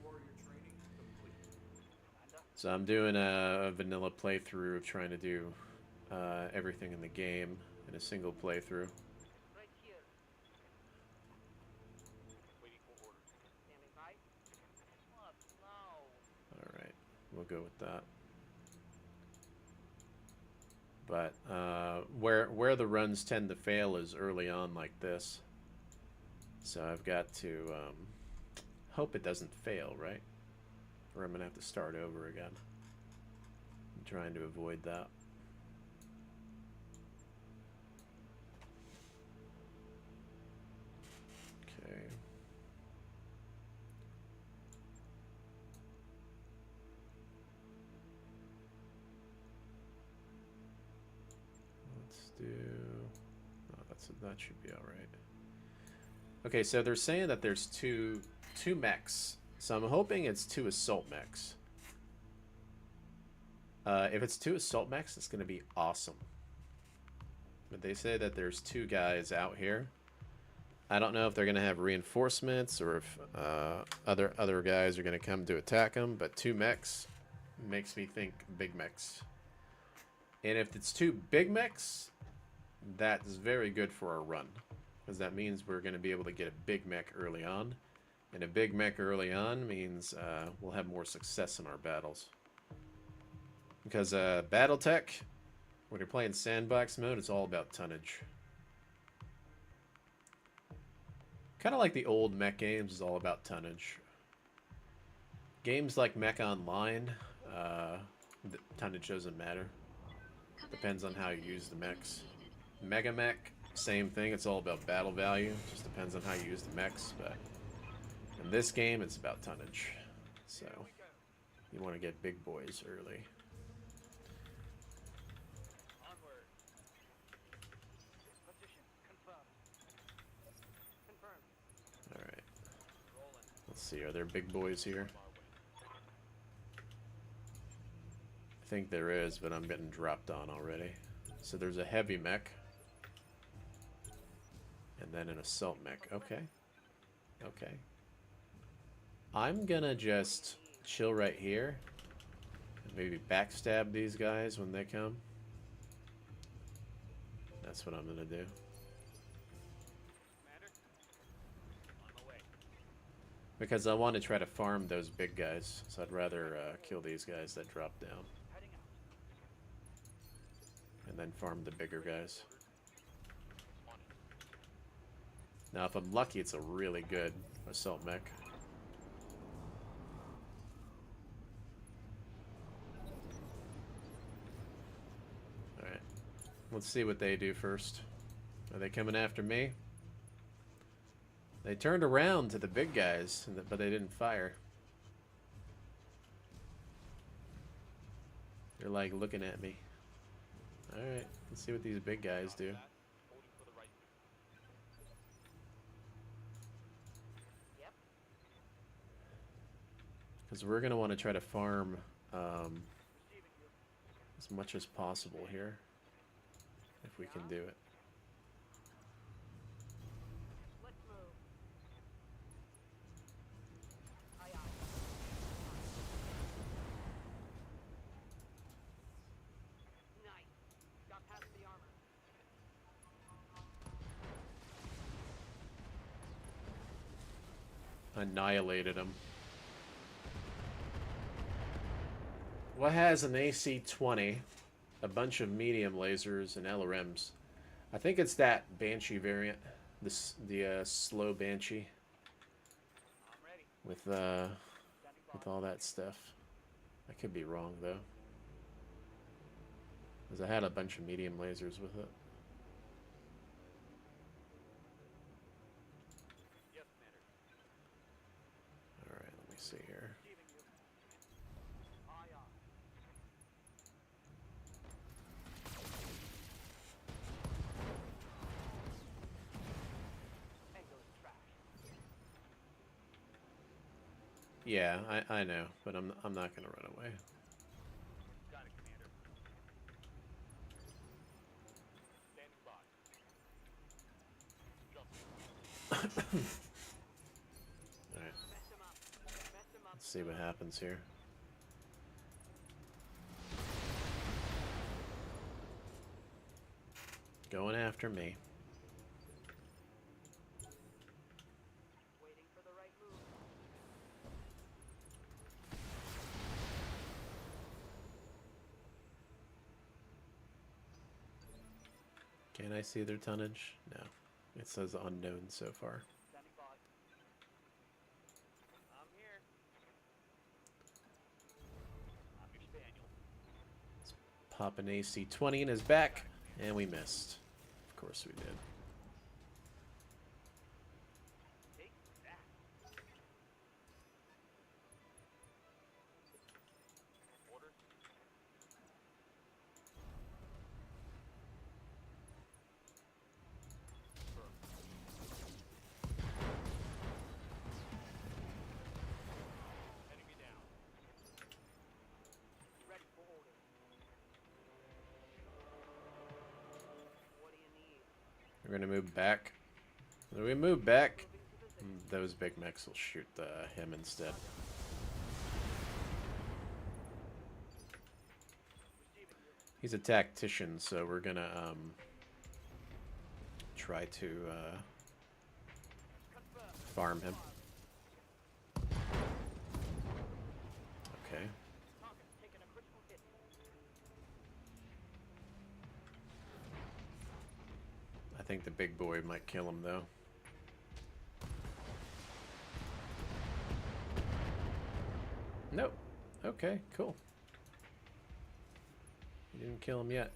So I'm doing a vanilla playthrough of trying to do everything in the game in a single playthrough. Right here. Waiting for orders. Standing by. What? No. All right, we'll go with that. But where the runs tend to fail is early on like this. So I've got to hope it doesn't fail, right? Or I'm gonna have to start over again. I'm trying to avoid that. Okay. Let's do. Oh, that should be all right. Okay, so they're saying that there's two mechs. So I'm hoping it's 2 assault mechs. If it's 2 assault mechs, it's going to be awesome. But they say that there's 2 guys out here. I don't know if they're going to have reinforcements or if other guys are going to come to attack them. But 2 mechs makes me think big mechs. And if it's 2 big mechs, that's very good for our run. Because that means we're going to be able to get a big mech early on. And a big mech early on means we'll have more success in our battles. Because Battletech, when you're playing sandbox mode, it's all about tonnage. Kind of like the old mech games is all about tonnage. Games like Mech Online, the tonnage doesn't matter. Depends on how you use the mechs. Mega Mech, same thing. It's all about battle value. Just depends on how you use the mechs. But in this game, it's about tonnage. So you want to get big boys early. Onward. Position confirmed. Confirmed. All right. Rolling. Let's see. Are there big boys here? On our way. I think there is, but I'm getting dropped on already. So there's a heavy mech. And then an assault mech. Okay. Okay. I'm gonna just chill right here. And maybe backstab these guys when they come. That's what I'm gonna do. Commander. On my way. Because I want to try to farm those big guys. So I'd rather kill these guys that drop down. Heading out. And then farm the bigger guys. On it. Now if I'm lucky, it's a really good assault mech. Alright. Let's see what they do first. Are they coming after me? They turned around to the big guys, but they didn't fire. They're like looking at me. Alright, let's see what these big guys do. Holding for the right move. Yep. Because we're going to want to try to farm Receiving you. as much as possible here. If we can do it. Let's move. Aye, aye. Nice. Got past the armor. Annihilated them. What has an AC-20, a bunch of medium lasers, and LRMs? I think it's that Banshee variant, the slow Banshee I'm ready. with Standing by. all that stuff. I could be wrong though, because I had a bunch of medium lasers with it. Yes, Commander. All right, let me see here. Receiving you. Aye, aye. Angle is trash. Yeah, I know, but I'm not gonna run away. Got it, Commander. Standing by. Jumping. All right, Mess him up. Mess him up. let's see what happens here. Going after me. Waiting for the right move. Can I see their tonnage? No. It says unknown so far. Standing by. I'm here. I'm your spaniel. Pop an AC-20 in his back, and we missed. Of course we did. Take that. Orders. Enemy down. Ready for orders. What do you need? We're gonna move back. When we move back, Moving to position. those big mechs will shoot him instead. Receiving you. He's a tactician, so we're gonna try to Confirm. farm him. Okay. Target's taking a critical hit. I think the big boy might kill him though. Nope. Okay, cool. You didn't kill him yet.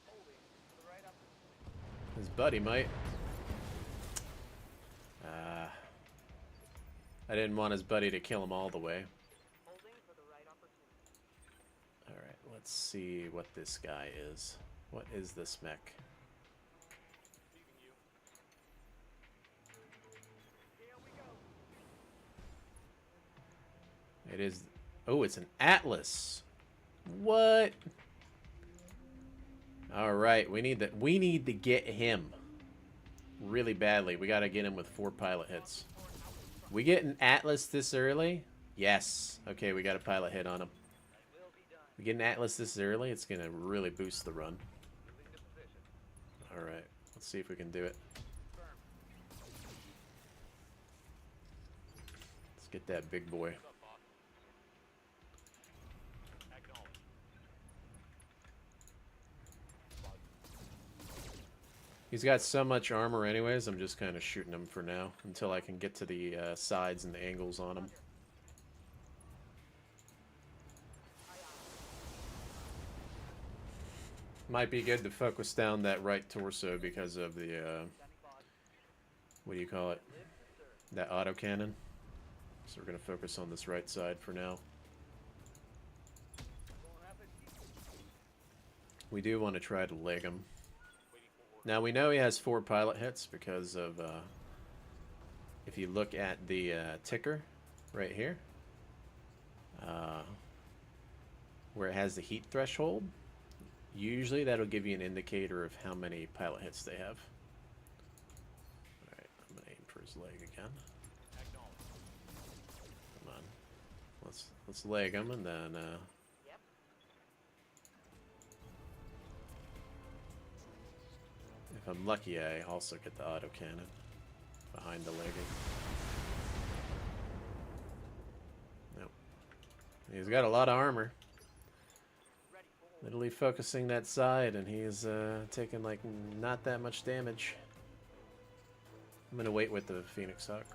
Holding for the right opportunity. His buddy might. I didn't want his buddy to kill him all the way. Holding for the right opportunity. Alright, let's see what this guy is. What is this mech? Receiving you. Here we go. It is... Oh, it's an Atlas! What? Alright, we need to get him. Really badly. We gotta get him with 4 pilot hits. We get an Atlas this early? Yes. Okay, we got a pilot hit on him. Will be done. We get an Atlas this early, it's gonna really boost the run. Moving to position. Alright, let's see if we can do it. Confirm. Let's get that big boy. What's up, boss? Acknowledge. He's got so much armor anyways, I'm just kind of shooting him for now until I can get to the sides and the angles on him. Might be good to focus down that right torso because of the, Standing by. what do you call it? Live to serve. That autocannon. So we're going to focus on this right side for now. we do want to try to leg him. Waiting for order. Now we know he has 4 pilot hits because of, if you look at the ticker right here, where it has the heat threshold, usually that'll give you an indicator of how many pilot hits they have. Alright, I'm going to aim for his leg again. Acknowledged. Come on. Let's leg him and then, Yep. if I'm lucky, I also get the autocannon behind the legging. Nope. He's got a lot of armor. Ready for order. Literally focusing that side, and he's taking like not that much damage. I'm gonna wait with the Phoenix Hawk.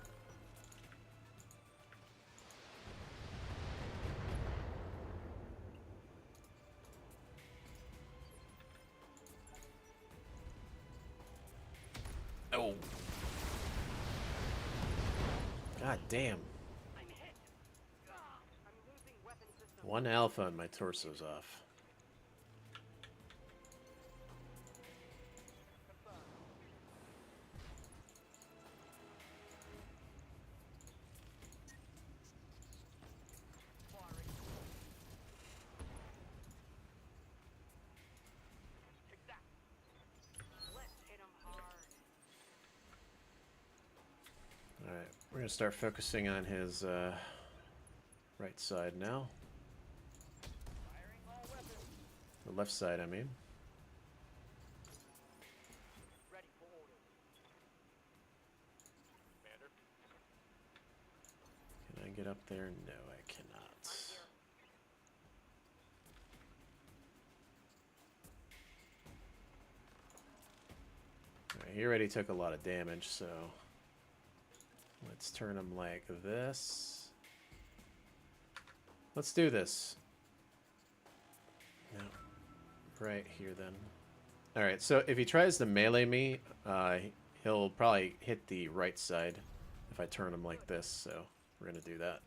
Oh. God damn. I'm hit. I'm losing weapon system. One alpha and my torso's off. Confirmed. Firing. Take that. Let's hit him hard. Alright, we're gonna start focusing on his right side now. Firing all weapons. The left side, I mean. Ready for orders. Commander. Can I get up there? No, I cannot. I'm here. Alright, he already took a lot of damage, so let's turn him like this. Let's do this. No. Right here then. Alright, so if he tries to melee me, he'll probably hit the right side if I turn him like this, so we're gonna do that.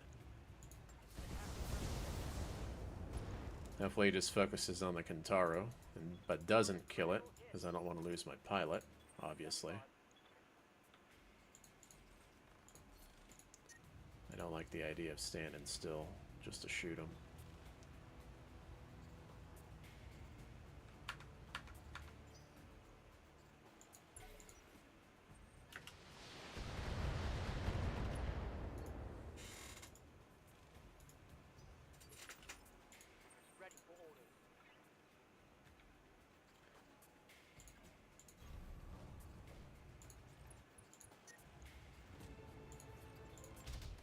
Hopefully he just focuses on the Kentaro, but doesn't kill it, because I don't want to lose my pilot, obviously. I don't like the idea of standing still just to shoot him. Ready for orders.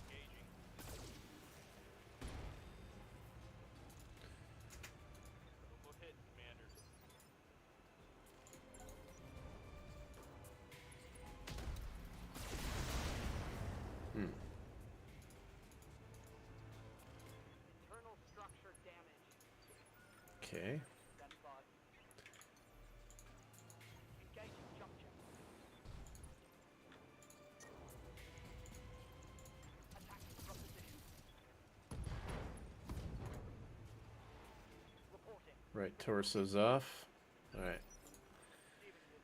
Engaging. Critical hit, Commander. Hmm. Internal structure damage. Okay. Stand by. Engaging juncture. Attacking from position. Reporting. Right torso's off. Alright. Receiving this.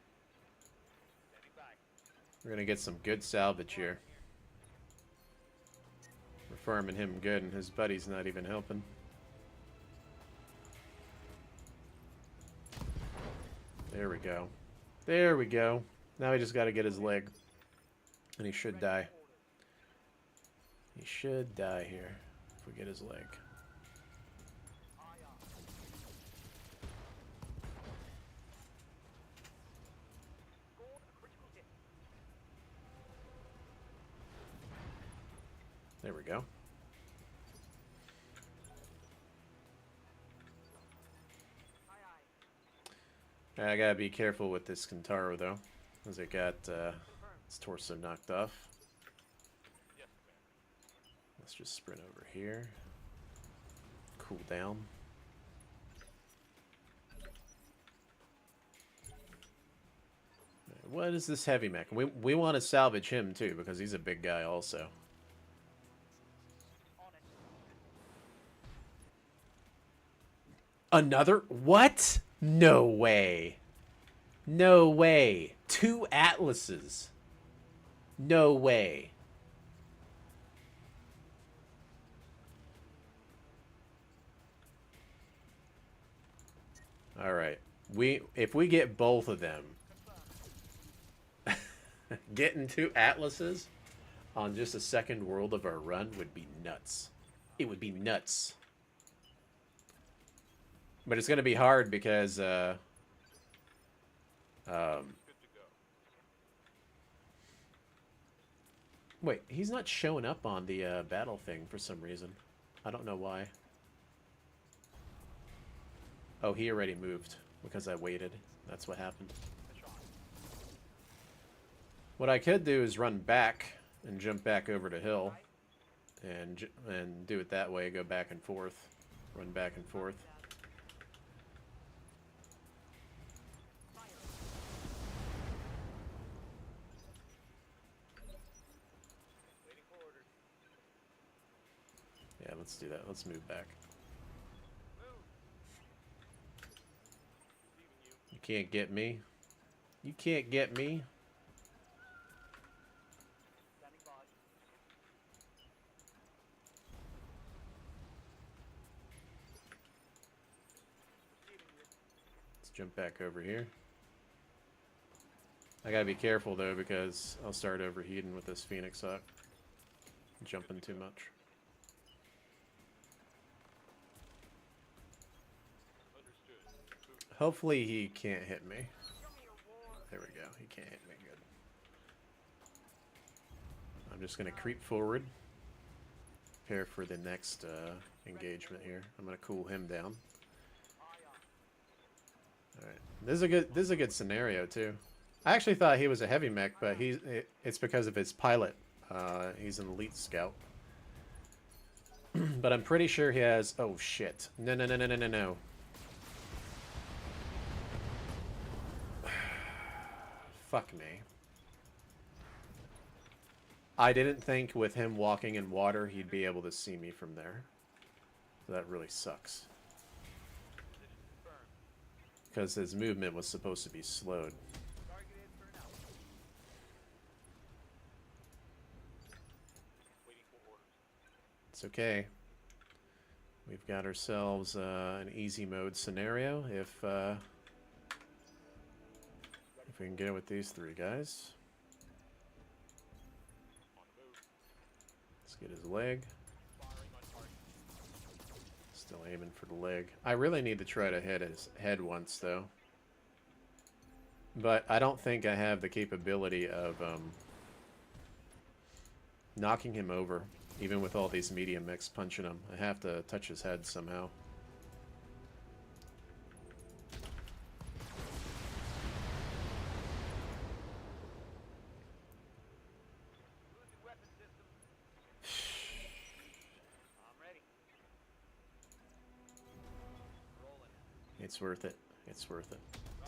Standing by. We're gonna get some good salvage here. We're farming him good, and his buddy's not even helping. There we go. There we go. Now we just gotta get his leg. And he should die. He should die here if we get his leg. Aye, aye. Scored a critical hit. There we go. Aye, aye. I gotta be careful with this Kentaro though, as it got Confirmed. its torso knocked off. Yes, Commander. Let's just sprint over here. Cool down. What is this heavy mech? We want to salvage him too because he's a big guy also. On it. Another? What? No way. No way. 2 atlases. No way. All right. If we get both of them, getting 2 atlases on just the second world of our run would be nuts. It would be nuts. But it's going to be hard because wait, he's not showing up on the battle thing for some reason. I don't know why. Oh, he already moved because I waited. That's what happened. What I could do is run back and jump back over to hill and do it that way, go back and forth. Run back and forth. Yeah, let's do that. Let's move back. You can't get me. You can't get me. Let's jump back over here. I gotta be careful though because I'll start overheating with this Phoenix Hawk. Jumping too much. Hopefully he can't hit me. There we go. He can't hit me. Good. I'm just going to creep forward. Prepare for the next engagement here. I'm going to cool him down. Alright. This is a good scenario too. I actually thought he was a heavy mech, but it's because of his pilot. He's an elite scout. But I'm pretty sure he has... Oh shit. No. Fuck me. I didn't think with him walking in water he'd be able to see me from there. That really sucks. Because his movement was supposed to be slowed. It's okay. We've got ourselves an easy mode scenario if we can get it with these 3 guys. Let's get his leg. Still aiming for the leg. I really need to try to hit his head once, though. But I don't think I have the capability of knocking him over, even with all these medium mechs punching him. I have to touch his head somehow. It's worth it. It's worth it.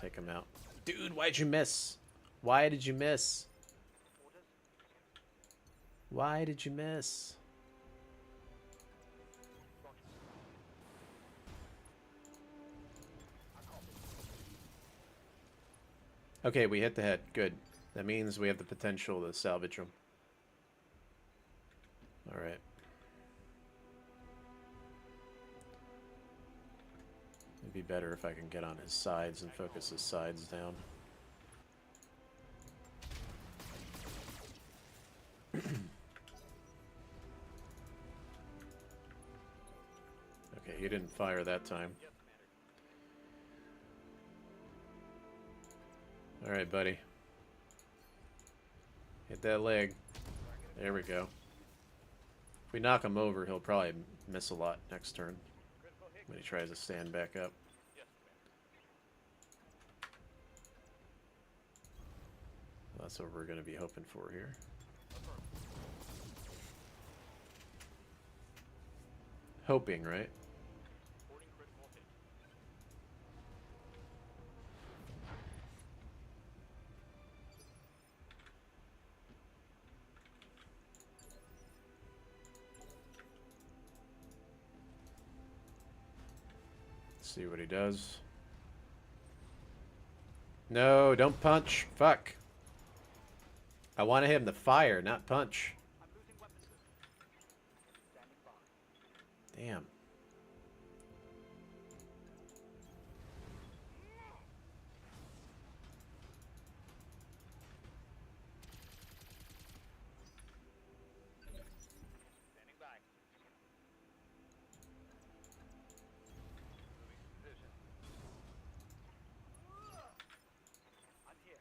Take him out. Dude, why'd you miss? Why did you miss? Why did you miss? Okay, we hit the head. Good. That means we have the potential to salvage him. Alright. It'd be better if I can get on his sides and focus his sides down. Okay, he didn't fire that time. Alright, buddy. Hit that leg. There we go. If we knock him over, he'll probably miss a lot next turn when he tries to stand back up. That's what we're going to be hoping for here. Hoping, right? See what he does. No, don't punch. Fuck. I wanted him to fire, not punch. I'm losing weapon system. Standing by. Damn. Standing by. Moving to position. I'm here.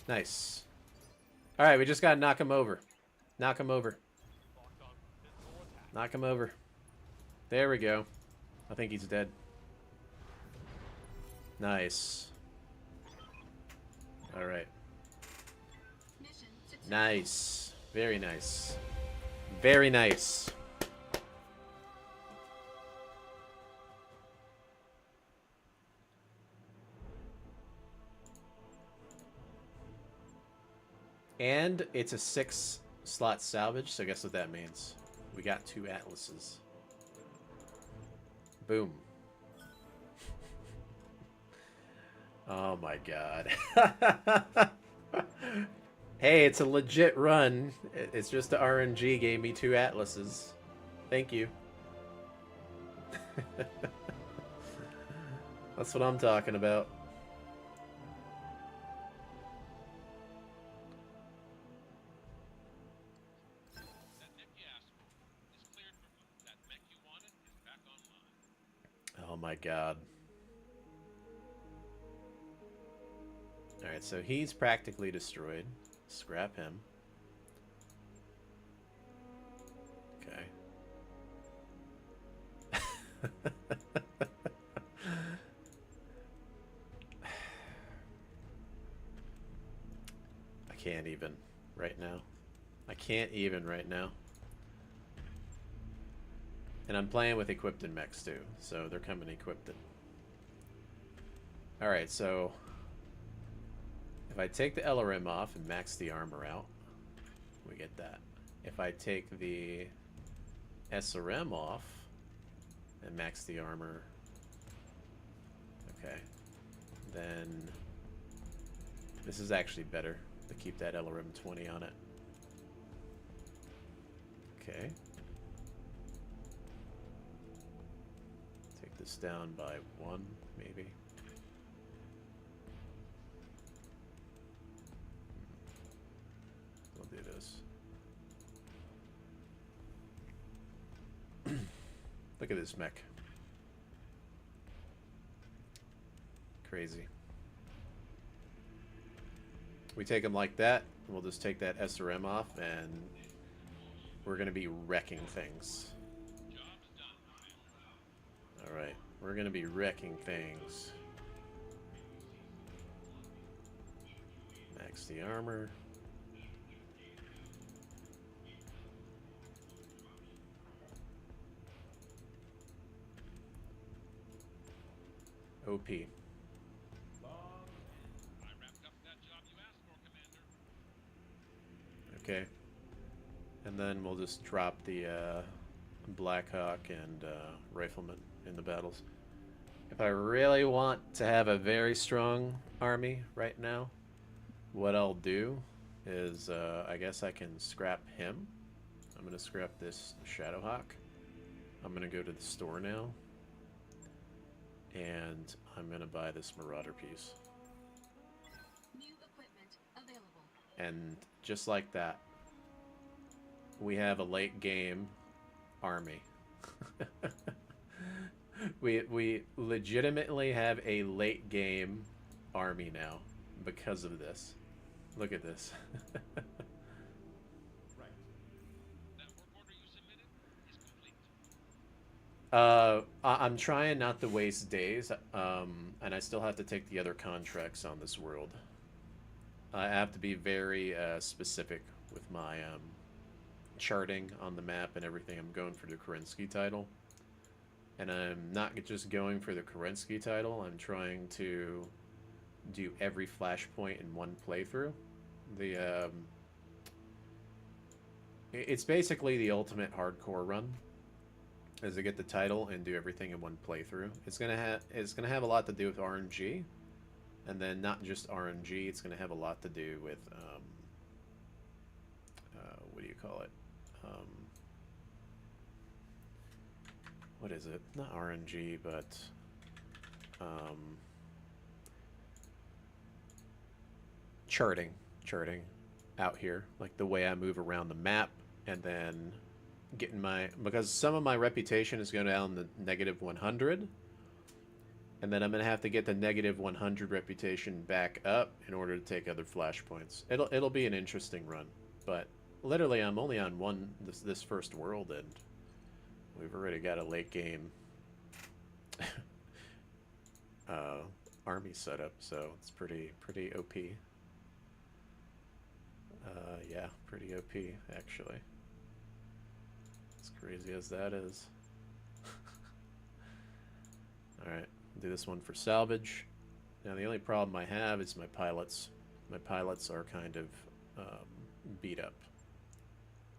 Nice. Alright, we just gotta knock him over. Knock him over. Locked on physical attack. Knock him over. There we go. I think he's dead. Nice. Alright. Mission success. Nice. Very nice. Very nice. And it's a 6-slot salvage, so guess what that means? We got 2 atlases. Boom. Oh my god. Hey, it's a legit run. It's just the RNG gave me 2 atlases. Thank you. That's what I'm talking about. That mech you asked for is cleared for food. That mech you wanted is back online. Oh my god. Alright, so he's practically destroyed. Scrap him. Okay. I can't even right now. I can't even right now. And I'm playing with equipped in mechs too, so they're coming equipped. Alright, so if I take the LRM off and max the armor out, we get that. If I take the SRM off and max the armor, okay, then this is actually better to keep that LRM 20 on it. Okay. Take this down by 1, maybe. We'll do this. Look at this mech. Crazy. We take him like that, and we'll just take that SRM off, and we're going to be wrecking things. Job's done. Alright, we're going to be wrecking things. Max the armor. OP. I wrapped up that job you asked for, Commander. Okay. And then we'll just drop the Blackhawk and Rifleman in the battles. If I really want to have a very strong army right now, what I'll do is I guess I can scrap him. I'm going to scrap this Shadowhawk. I'm going to go to the store now. And I'm going to buy this Marauder piece. New equipment available. And just like that, we have a late game army. we legitimately have a late game army now because of this. Look at this. That work order you submitted is complete. I'm trying not to waste days, and I still have to take the other contracts on this world. I have to be very specific with my charting on the map and everything. I'm going for the Kerensky title. And I'm not just going for the Kerensky title, I'm trying to do every flashpoint in one playthrough. It's basically the ultimate hardcore run. is to get the title and do everything in one playthrough. It's gonna have a lot to do with RNG, and then not just RNG. It's gonna have a lot to do with what do you call it? What is it? Not RNG, but charting out here, like the way I move around the map, and then getting because some of my reputation is going down the negative 100, and then I'm gonna have to get the negative 100 reputation back up in order to take other flashpoints. It'll be an interesting run, but literally I'm only on this first world, and we've already got a late game army setup, so it's pretty OP. Yeah, pretty OP actually. As crazy as that is. Alright, do this one for salvage. Now the only problem I have is my pilots. My pilots are kind of beat up.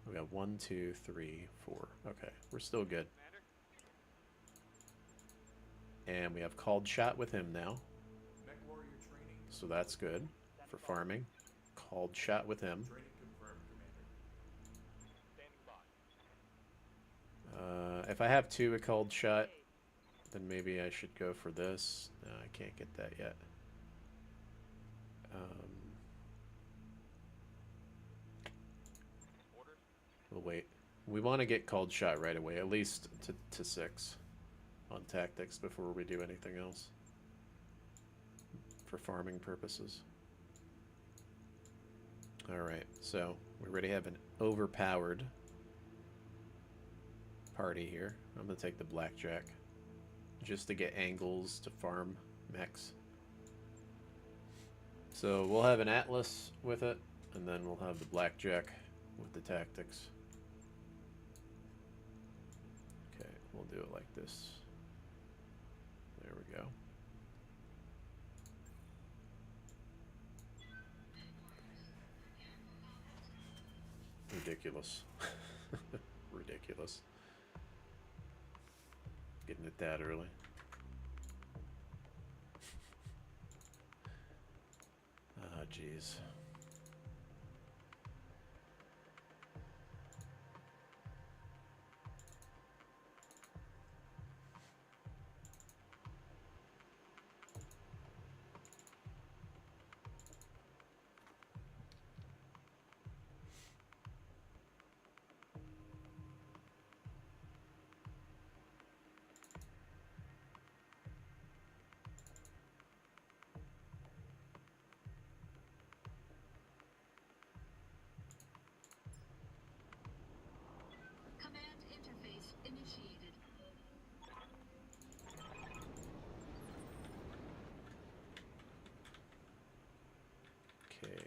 We got 1, 2, 3, 4. Okay, we're still good. And we have called shot with him now. So that's good for farming. Called shot with him. If I have 2 a called shot, then maybe I should go for this. No, I can't get that yet. We'll wait. We want to get called shot right away, at least to 6 on tactics before we do anything else for farming purposes. Alright, so we already have an overpowered party here. I'm going to take the blackjack just to get angles to farm mechs. So we'll have an Atlas with it, and then we'll have the blackjack with the tactics. Okay, we'll do it like this. There we go. Ridiculous. Ridiculous. Getting it that early. Ah, jeez. Command interface initiated. Okay.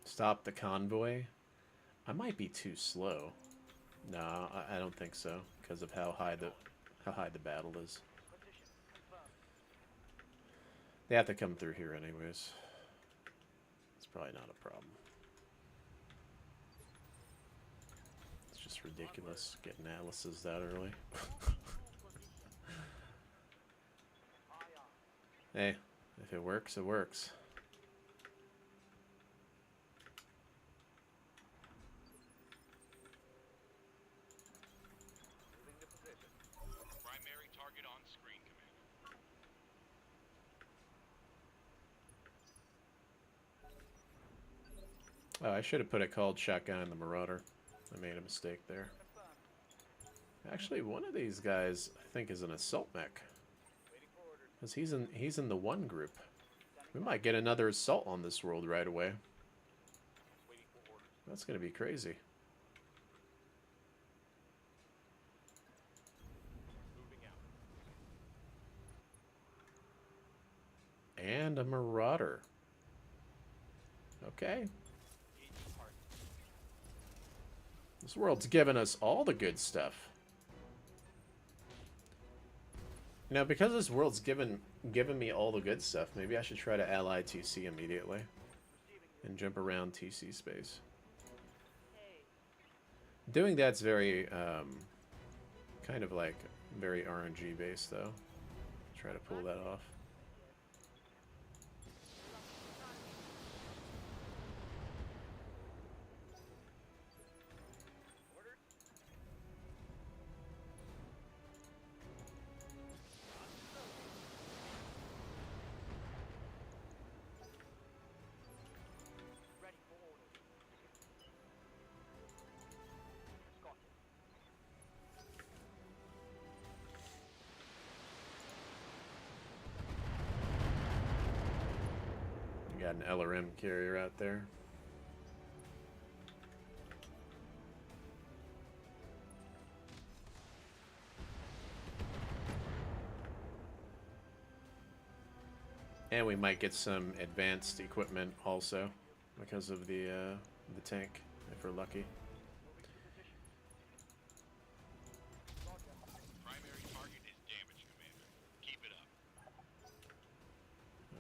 Stop the convoy. I might be too slow. No, I don't think so, because of how high the battle is. They have to come through here anyways. It's probably not a problem. It's just ridiculous getting Atlases that early. Hey, if it works, it works. Primary target on screen, Commander. Oh, I should have put a called shotgun in the Marauder. I made a mistake there. Actually, one of these guys, I think, is an assault mech. Because he's in the 1 group. We might get another assault on this world right away. That's going to be crazy. And a Marauder. Okay. This world's giving us all the good stuff. You know, because this world's given me all the good stuff, maybe I should try to ally TC immediately. And jump around TC space. Doing that's very Kind of like very RNG based though. Try to pull that off. Orders? Ready for orders. Escorted. You got an LRM carrier out there. And we might get some advanced equipment also because of the tank, if we're lucky. Primary target is damaged, Commander. Keep it up.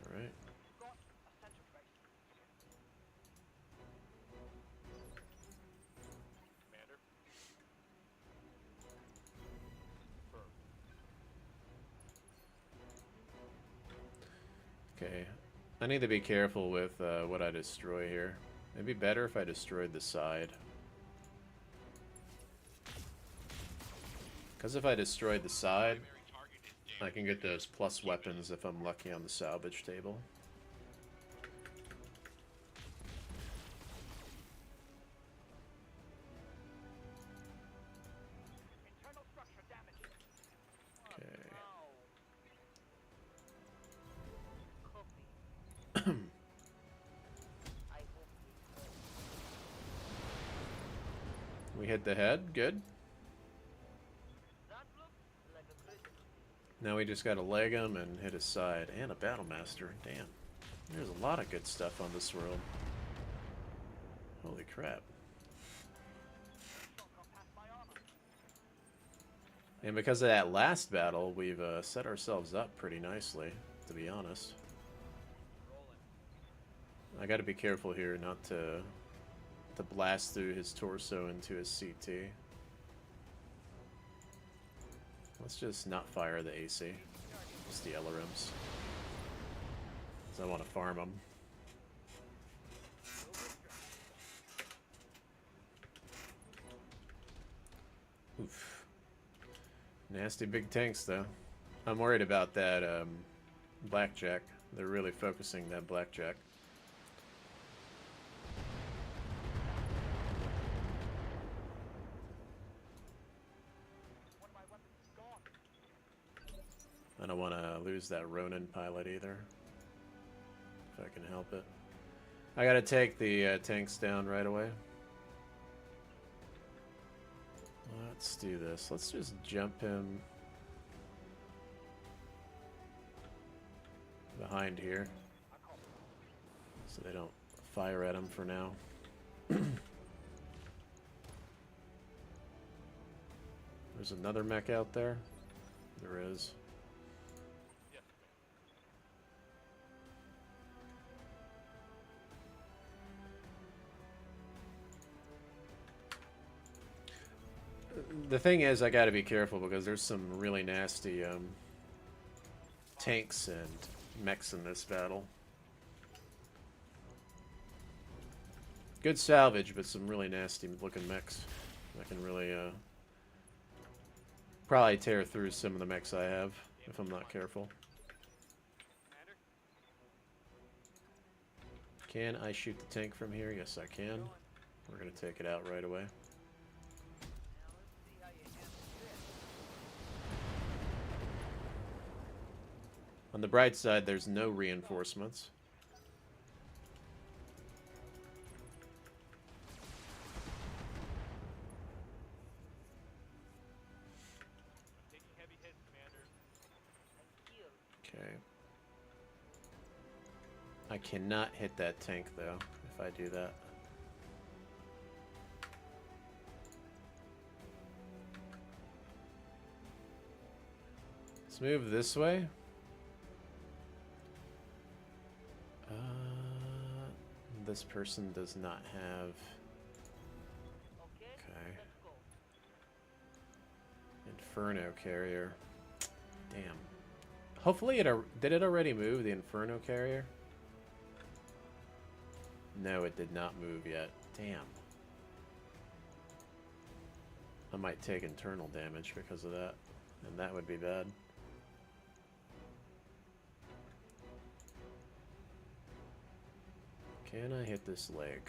All right. Got a center base. Commander. Confirmed. Okay. I need to be careful with what I destroy here. It'd be better if I destroyed the side. Because if I destroyed the side, Primary target is I damaged. can get those plus weapons if I'm lucky on the salvage table. Internal structure damaged. Okay. Copy. I hope they hurt. We hit the head. Good. That looks like a critical. Now we just gotta leg him and hit his side. And a battle master. Damn. There's a lot of good stuff on this world. Holy crap. Don't come past my armor. And because of that last battle, we've set ourselves up pretty nicely, to be honest. Rolling. I gotta be careful here not to blast through his torso into his CT. Let's just not fire the AC. Just the LRMs. Because I want to farm them. Oof. Nasty big tanks, though. I'm worried about that blackjack. They're really focusing that blackjack. One of my weapons is gone. I don't want to lose that Ronin pilot either. If I can help it. I gotta take the tanks down right away. Let's do this. Let's just jump him behind here so they don't fire at him for now. There's another mech out there. There is. Yes, The thing is, I gotta be careful because there's some really nasty tanks and mechs in this battle. Good salvage, but some really nasty looking mechs. I can really probably tear through some of the mechs I have if I'm not careful. Commander. Can I shoot the tank from here? Yes, I can. We're gonna take it out right away. Now let's see how you handle this. On the bright side, there's no reinforcements. Taking heavy hits, Commander. And heal. Okay. I cannot hit that tank, though, if I do that. Let's move this way. This person does not have Okay, Okay. let's go. Inferno carrier. Damn. Hopefully did it already move, the Inferno carrier? No, it did not move yet. Damn. I might take internal damage because of that, and that would be bad. Can I hit this leg?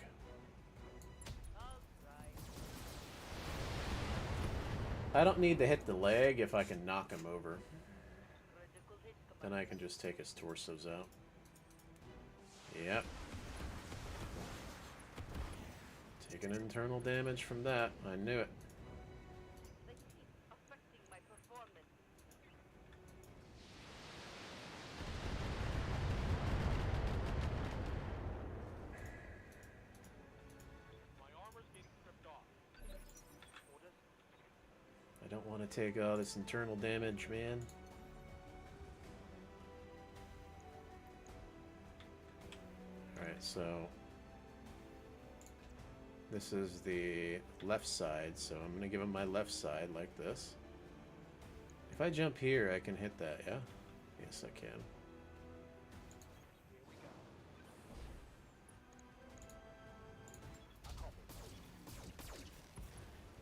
I don't need to hit the leg if I can knock him over. Then I can just take his torsos out. Yep. Taking internal damage from that. I knew it. They keep affecting my performance. My armor's getting stripped off. Orders? I don't want to take all this internal damage, man. Alright, so this is the left side, so I'm going to give him my left side like this. If I jump here, I can hit that, yeah? Yes, I can.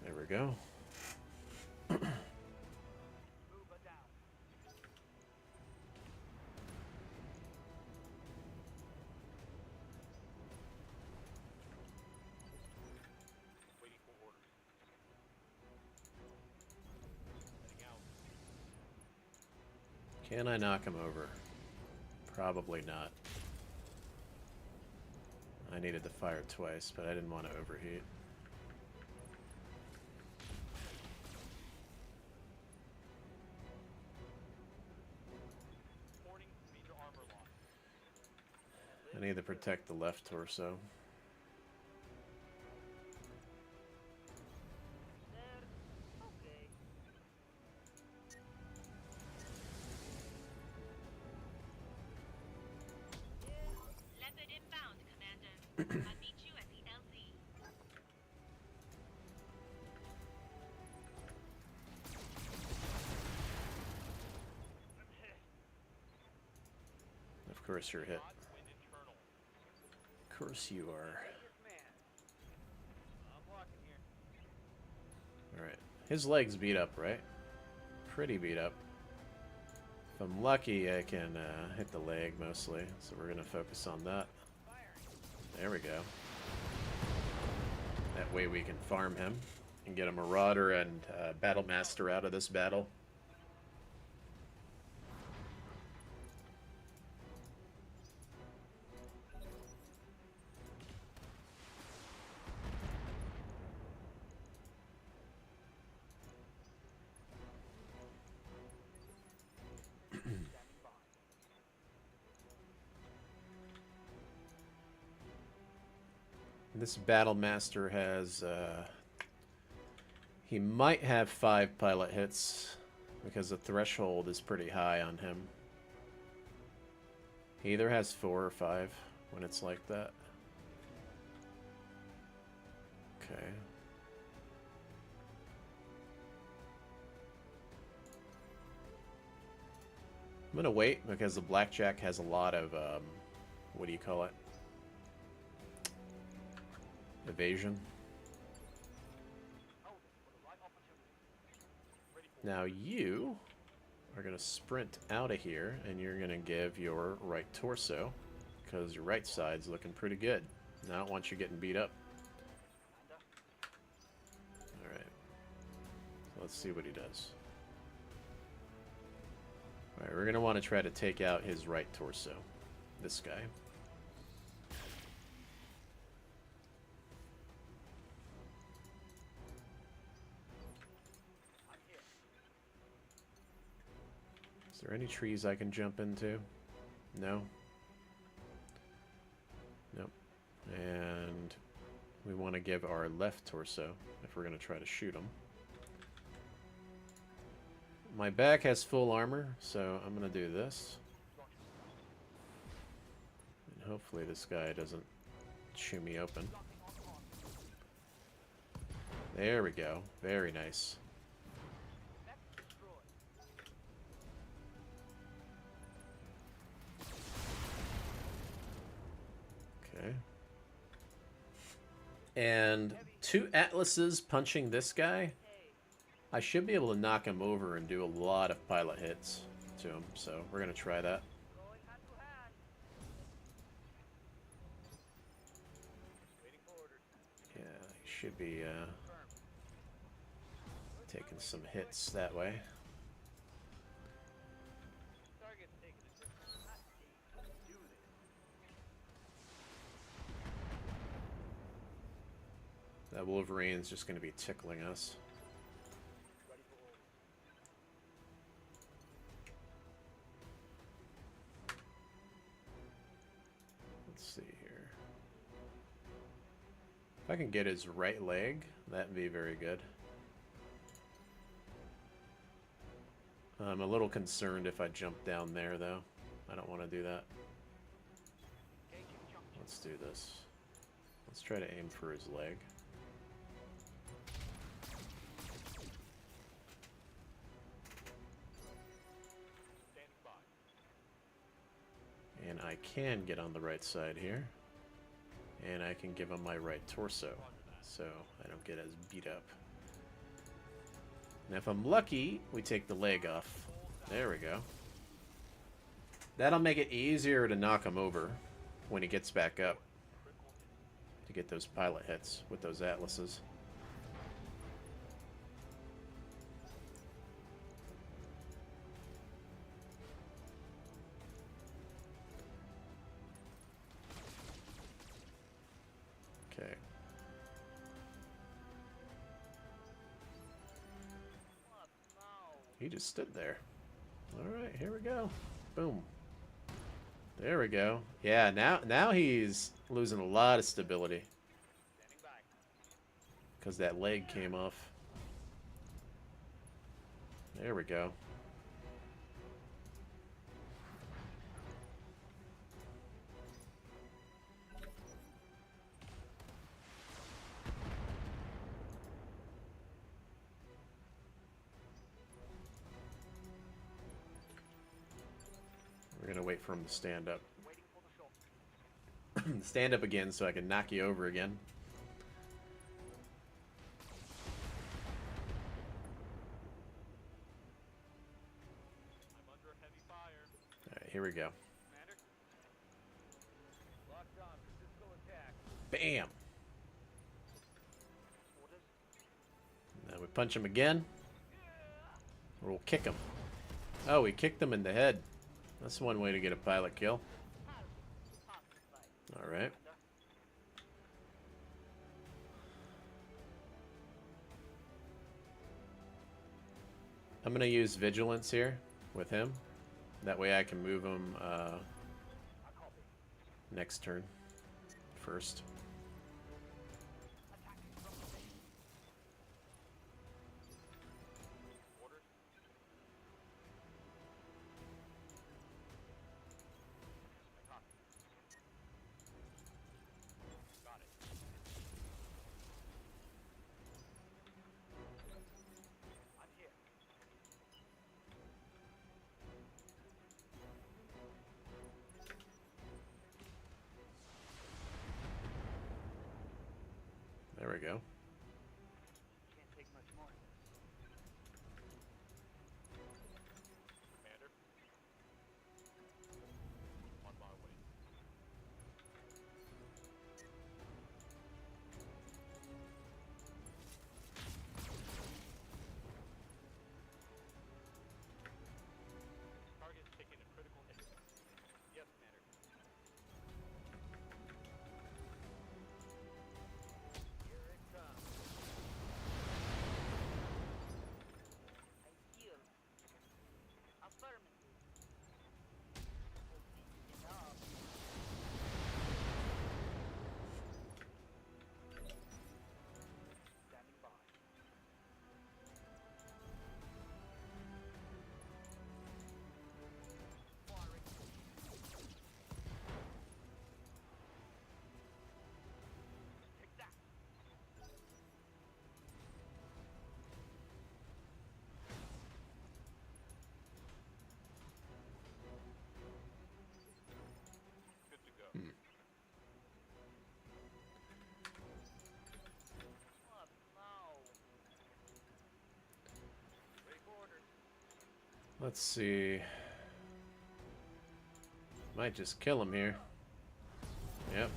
Here we go. There we go. Move her down. Waiting for orders. Heading out. Can I knock him over? Probably not. I needed to fire twice, but I didn't want to overheat. Reporting major armor loss. I need to protect the left torso. There. Okay. Leopard inbound, Commander. I'll meet you at the LZ. Of course you're hit. Not wind internal. Of course you are. Yes, man. I'm walking here. Alright. His leg's beat up, right? Pretty beat up. If I'm lucky, I can hit the leg mostly. So we're going to focus on that. There we go. That way we can farm him and get a Marauder and Battle Master out of this battle. This Battle Master has, he might have 5 pilot hits because the threshold is pretty high on him. He either has 4 or 5 when it's like that. Okay. I'm gonna wait because the Blackjack has a lot of, what do you call it? Evasion. Hold it for the right opportunity. Ready for Now you are going to sprint out of here and you're going to give your right torso because your right side's looking pretty good. Now I don't want you getting beat up. Commander. Alright. So let's see what he does. Alright, we're going to want to try to take out his right torso. This guy. I'm here. Is there any trees I can jump into? No? Nope. And we want to give our left torso if we're going to try to shoot him. My back has full armor, so I'm going to do this. And hopefully this guy doesn't chew me open. There we go. Very nice. And 2 Atlases punching this guy, I should be able to knock him over and do a lot of pilot hits to him. So we're going to try that. Going hand to hand. Waiting for orders. Yeah, he should be Confirmed. taking some hits that way. Target's taking a different hot seat. Let's do this. That Wolverine's just going to be tickling us. Ready for orders. Let's see here. If I can get his right leg, that'd be very good. I'm a little concerned if I jump down there, though. I don't want to do that. Engaging junction. Let's do this. Let's try to aim for his leg. Standing by. And I can get on the right side here. And I can give him my right torso, so I don't get as beat up. And if I'm lucky, we take the leg off. There we go. That'll make it easier to knock him over when he gets back up. To get those pilot hits with those Atlases. Okay. What now? He just stood there. Alright, here we go. Boom. There we go. Yeah, now he's losing a lot of stability. Standing by. Because that leg came off. There we go. We're gonna wait for him to stand up. Waiting for the shot. Stand up again so I can knock you over again. I'm under heavy fire. Alright, here we go. Commander. Locked on for physical attack. Bam! Orders. Now we punch him again. Or we'll kick him. Oh, we kicked him in the head. That's one way to get a pilot kill. Alright. I'm going to use Vigilance here with him. That way I can move him next turn. First. Orders. I copy. Got it. I'm here. There we go. Can't take much more. Commander. On my way. Target's taking a critical hit. Yes, Commander. Here it comes. Let's see. Might just kill him here. Yep.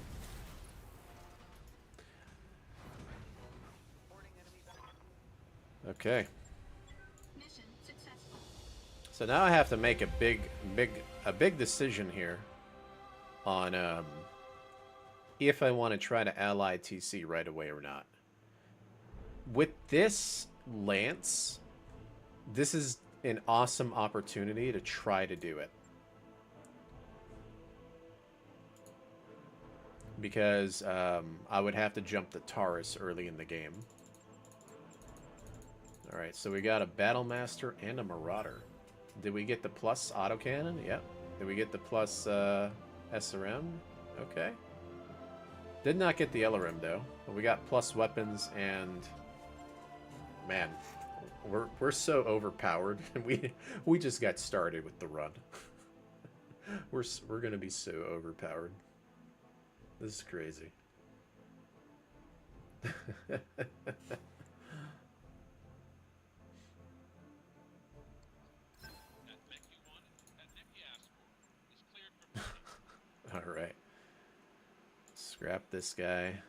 Okay. Mission successful. So now I have to make a big decision here on if I want to try to ally TC right away or not. With this Lance, this is an awesome opportunity to try to do it. Because I would have to jump the Taurus early in the game. Alright, so we got a Battle Master and a Marauder. Did we get the plus autocannon? Yep. Did we get the plus SRM? Okay. Did not get the LRM though. But we got plus weapons and... Man, we're so overpowered. we just got started with the run. We're gonna be so overpowered. This is crazy. That mech you wanted, that mech you asked for, is cleared for boarding. Alright. Scrap this guy.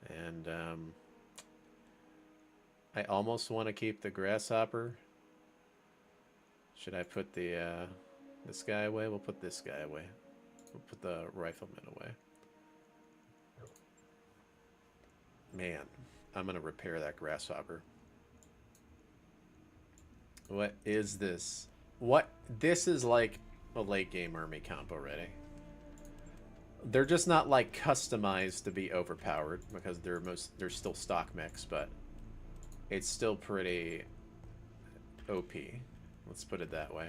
And, I almost want to keep the Grasshopper. Should I put the, this guy away? We'll put this guy away. We'll put the Rifleman away. Man, I'm going to repair that Grasshopper. What is this? What? This is like a late game army comp already. They're just not like customized to be overpowered because they're still stock mechs, but it's still pretty OP. Let's put it that way.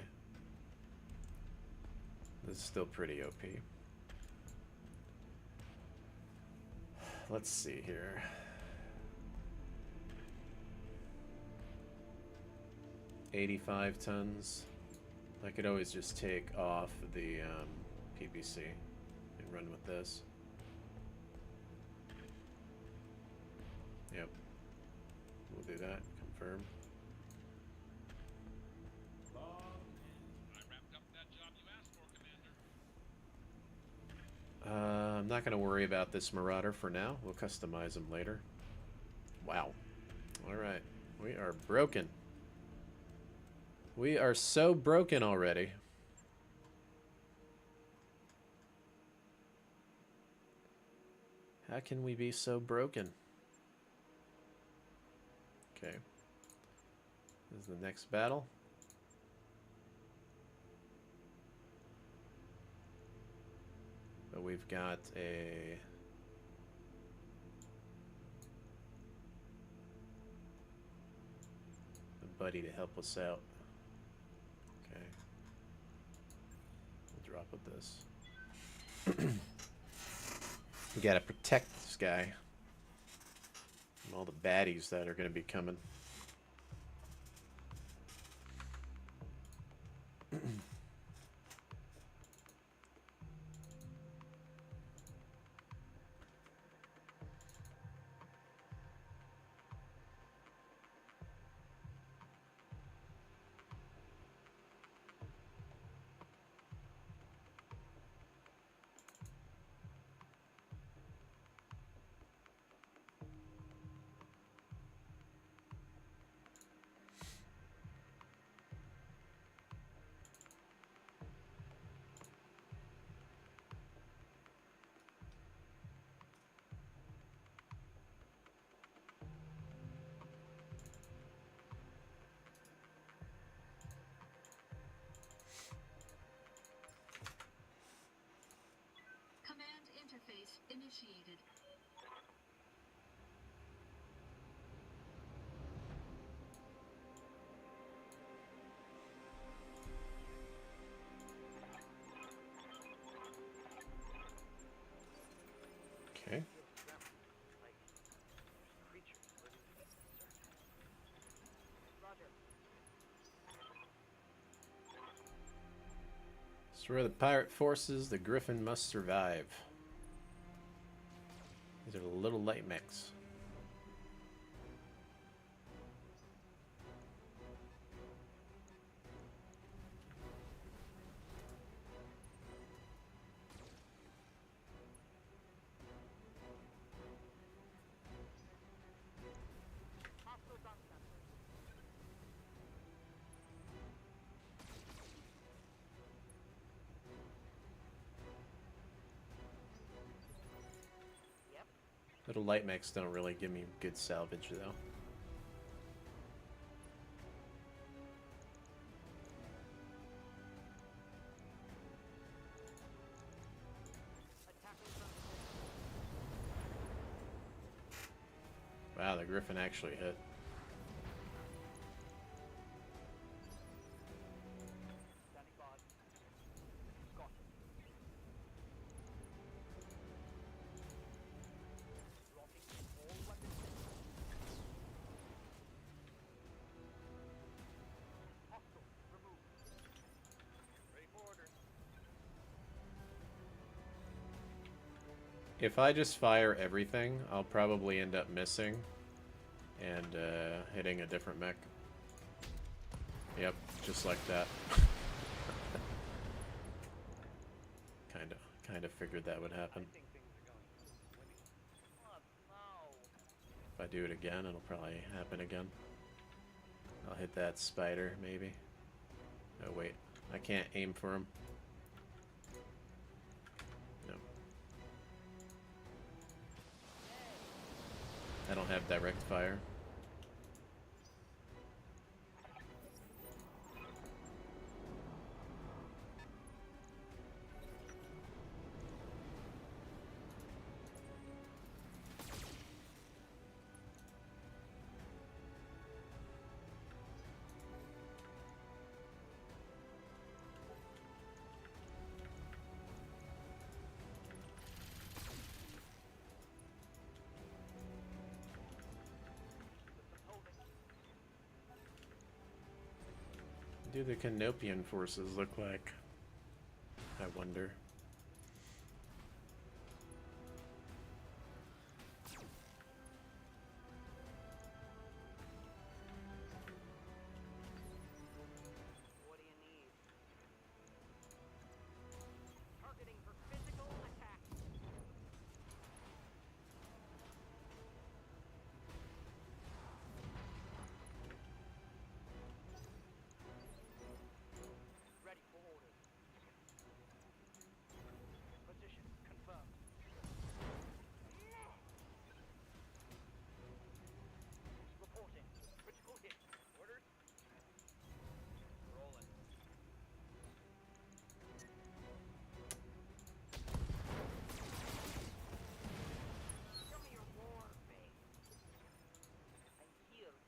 This is still pretty OP. Let's see here. $85 tons. I could always just take off the PPC and run with this. Yep. We'll do that. Confirm. I wrapped up that job you asked for, Commander. I'm not going to worry about this Marauder for now. We'll customize him later. Wow. Alright. We are broken. We are so broken already. How can we be so broken? Okay. This is the next battle. But we've got a buddy to help us out. Okay. We'll drop with this. We gotta protect this guy from all the baddies that are gonna be coming. Command interface initiated. Okay. Roger. Destroy the pirate forces. The Griffin must survive. These are the little light mechs. Little light mechs don't really give me good salvage though. Wow, the Griffin actually hit. Standing by. Got it. Dropping all weapons. Hostile removed. Ready for order. If I just fire everything, I'll probably end up missing and hitting a different mech. Yep, just like that. Kinda figured that would happen. I think things are going swimming. Oh, no. If I do it again, it'll probably happen again. I'll hit that spider, maybe. Oh wait, I can't aim for him. No. I don't have direct fire. What do the Canopian forces look like? I wonder. What do you need? Targeting for physical attack. Ready for orders. Position confirmed. Reporting. Critical hit. Orders. Rolling. Show me your war face. I'm healed.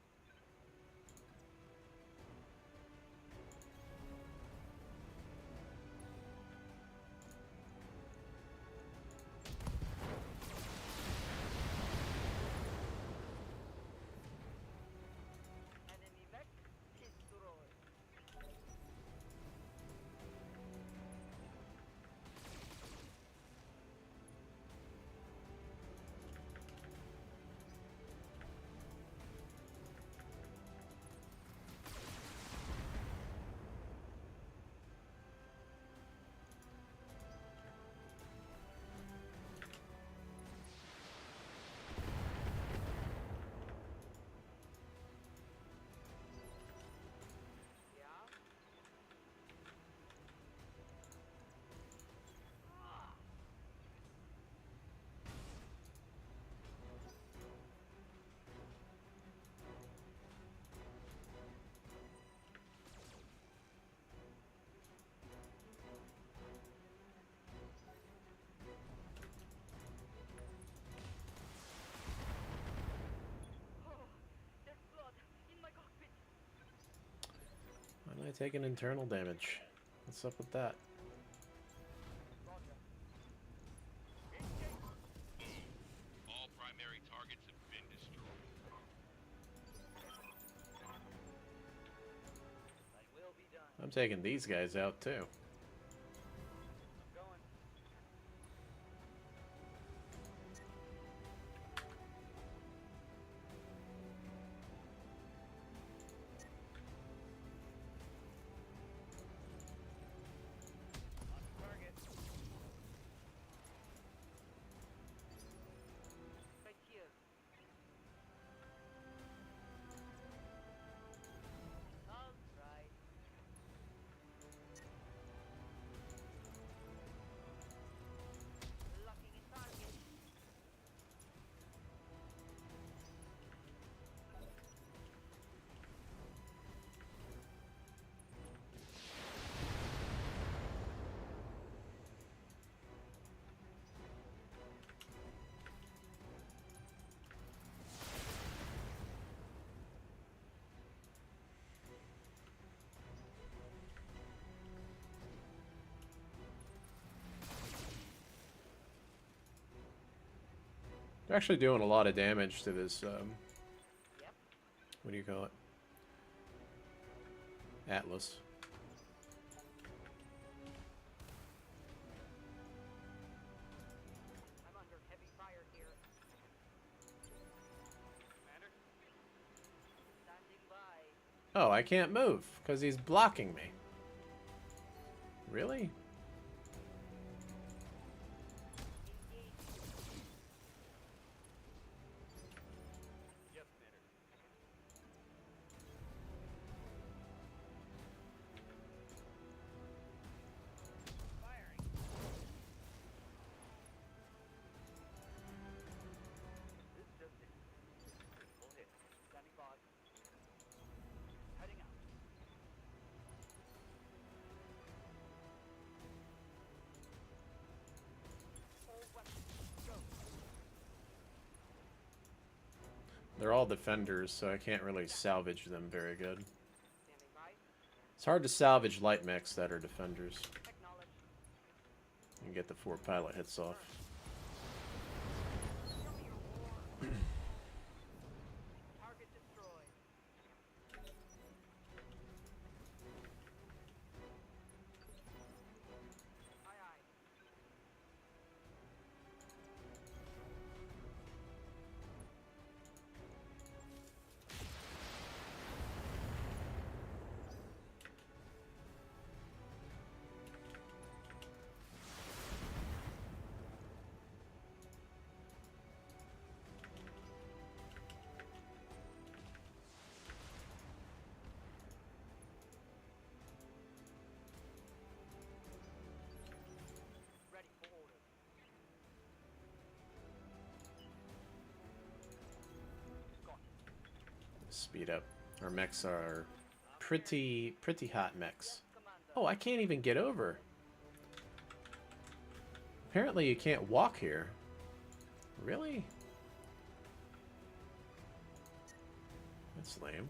Enemy mech destroyed. Yeah. Oh, there's blood in my cockpit. Why am I taking internal damage? What's up with that? Roger. All primary targets have been destroyed. I will be done. I'm taking these guys out too. I'm going. On target. Right here. All right. They're actually doing a lot of damage to this, Yep. what do you call it? Atlas. I'm under heavy fire here. Commander? Standing by. Oh, I can't move because he's blocking me. Really? Engage. Yes, Commander. Firing. This just it. Full hit. Standing by. Heading out. All weapons. Go. They're all defenders, so I can't really salvage them very good. Standing by. It's hard to salvage light mechs that are defenders. Acknowledge. You can get the 4 pilot hits off. Show me your war. Target destroyed. Aye, aye. Ready for orders. Got it. Speed up. Our mechs are pretty hot mechs. Commander. Oh, I can't even get over. Apparently you can't walk here. Really? That's lame.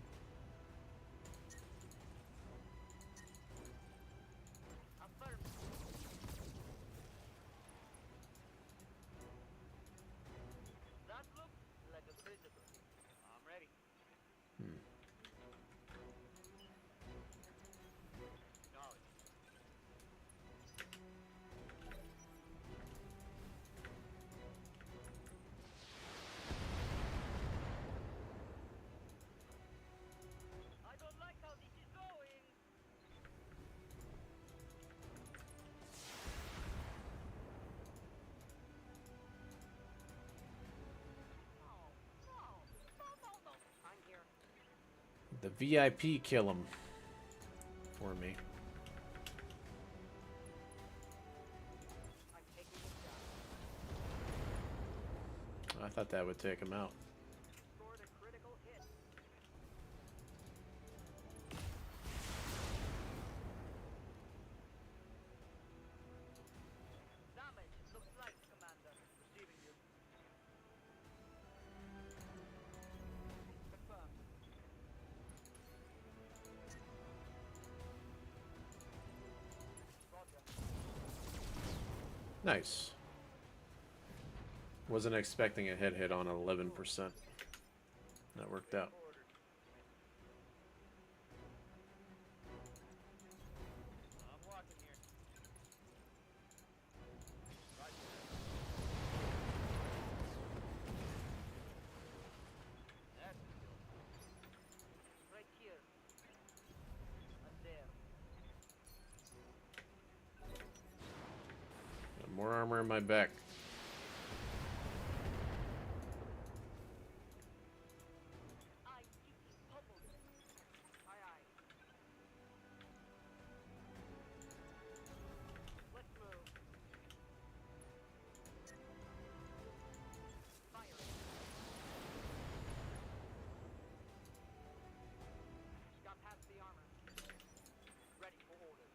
Affirm. That looks like a critical. I'm ready. Acknowledge. I don't like how this is going. No. I'm here. The VIP kill him for me. I'm taking it down. I thought that would take him out. Scored a critical hit. Damage looks like, Commander. Receiving you. Confirmed. Roger. Nice. Wasn't expecting a hit on 11%. That worked out. Orders. I'm walking here. Roger. That's the kill. Right here. And there. Got more armor in my back. I keep pummeled. Aye, aye. Let's move. Firing. Got past the armor. Ready for orders.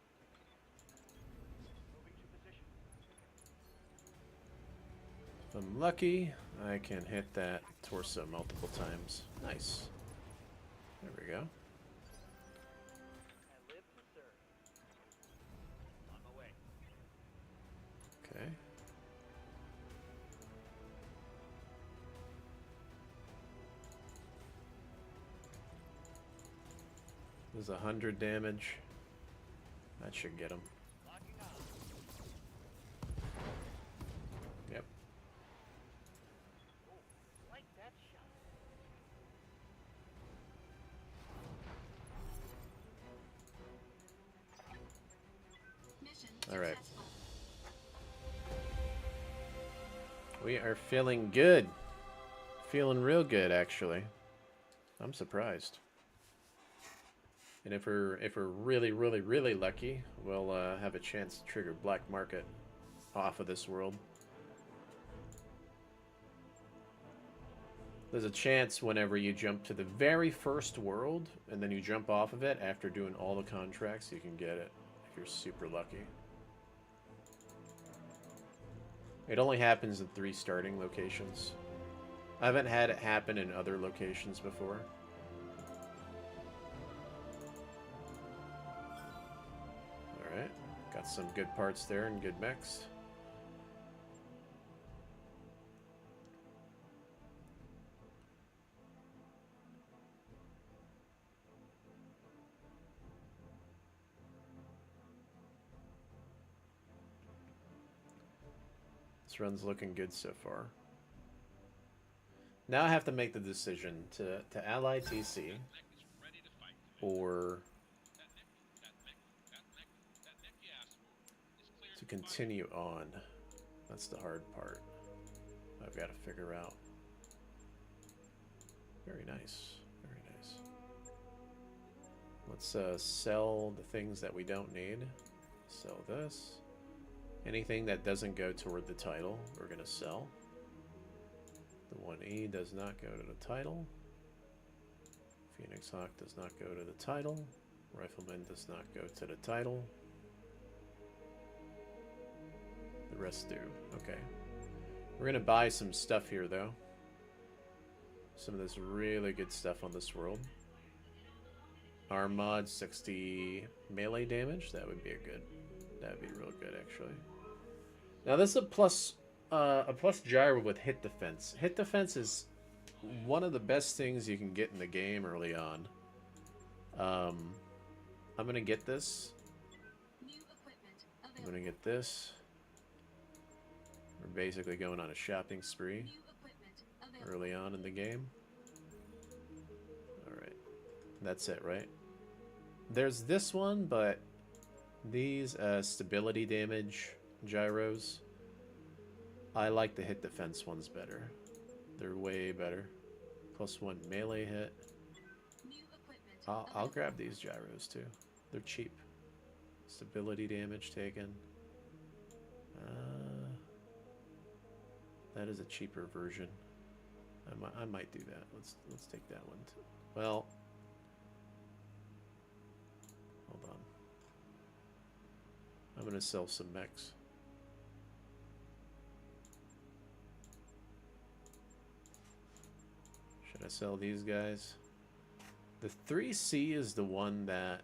Moving to position. If I'm lucky, I can hit that torso multiple times. Nice. There we go. And live to serve. On my way. Okay. Does 100 damage. That should get him. Locking on. Yep. Oh, like that shot. Mission All right. successful. We are feeling good. Feeling real good, actually. I'm surprised. And if we're really, really, really lucky, we'll have a chance to trigger Black Market off of this world. There's a chance whenever you jump to the very first world, and then you jump off of it after doing all the contracts, you can get it if you're super lucky. It only happens in 3 starting locations. I haven't had it happen in other locations before. Alright, got some good parts there and good mechs. This run's looking good so far. Now I have to make the decision to ally TC Mech is ready to fight, Commander. or That mech you asked for is cleared to for fire. continue on. That's the hard part. I've got to figure out. Very nice. Very nice. Let's sell the things that we don't need. Sell this. Anything that doesn't go toward the title, we're going to sell. The 1E does not go to the title. Phoenix Hawk does not go to the title. Rifleman does not go to the title. The rest do. Okay. We're going to buy some stuff here, though. Some of this really good stuff on this world. Arm mod, 60 melee damage. That would be that would be real good, actually. Now, this is a plus gyro with hit defense. Hit defense is one of the best things you can get in the game early on. I'm going to get this. New equipment I'm available. going to get this. We're basically going on a shopping spree New equipment available. early on in the game. Alright. That's it, right? There's this one, but these stability damage gyros, I like the hit defense ones better. They're way better. +1 melee hit. New equipment I'll available. grab these gyros too. They're cheap. Stability damage taken. That is a cheaper version. I might do that. Let's take that one too. Well, hold on. I'm gonna sell some mechs. Should I sell these guys? The 3C is the one that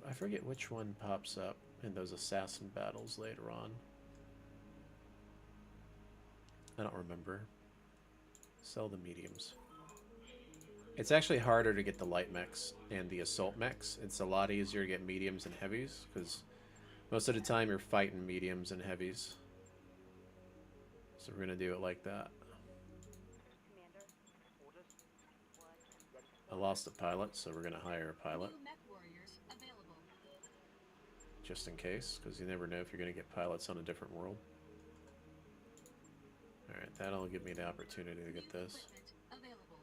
I forget which one pops up in those assassin battles later on. I don't remember. Sell the mediums. It's actually harder to get the light mechs and the assault mechs. It's a lot easier to get mediums and heavies because most of the time you're fighting mediums and heavies. So we're gonna do it like that. Commander, orders. What? Ready I lost a pilot, so we're gonna hire a pilot New mech warriors available. just in case, because you never know if you're gonna get pilots on a different world. Alright, that'll give me the opportunity to get New this. equipment available.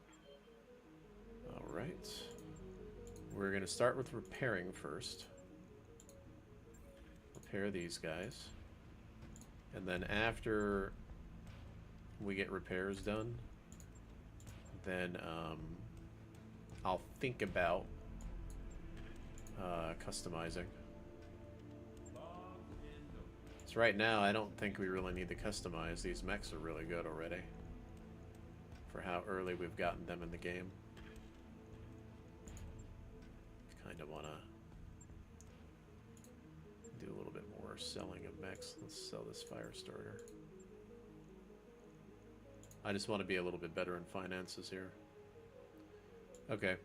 Alright. We're going to start with repairing first. Repair these guys. And then after we get repairs done, then I'll think about customizing. So right now, I don't think we really need to customize. These mechs are really good already for how early we've gotten them in the game. Kind of want to do a little bit more selling of mechs. Let's sell this fire starter. I just want to be a little bit better in finances here. Okay.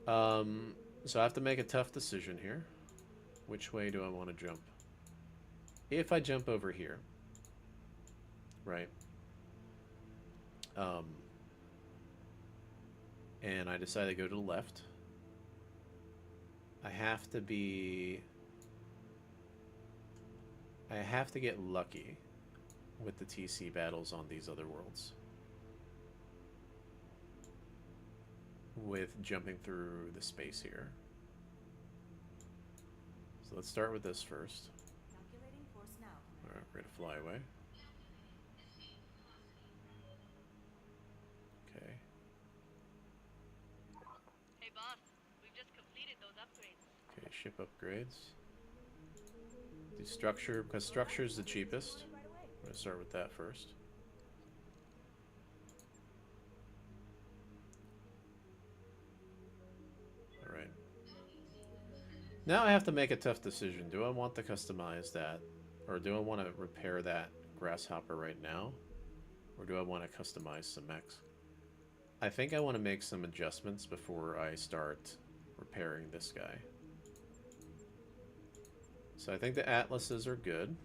So I have to make a tough decision here. Which way do I want to jump? If I jump over here, right? And I decide to go to the left, I have to get lucky with the TC battles on these other worlds. With jumping through the space here. So let's start with this first. Calculating force now. Alright, we're gonna fly away. Okay. Hey boss, we've just completed those upgrades. Okay, ship upgrades. Do structure, because structure is the cheapest. Right away. I'm gonna start with that first. Alright. Now I have to make a tough decision. Do I want to customize that? Or do I want to repair that grasshopper right now? Or do I want to customize some mechs? I think I want to make some adjustments before I start repairing this guy. So I think the Atlases are good.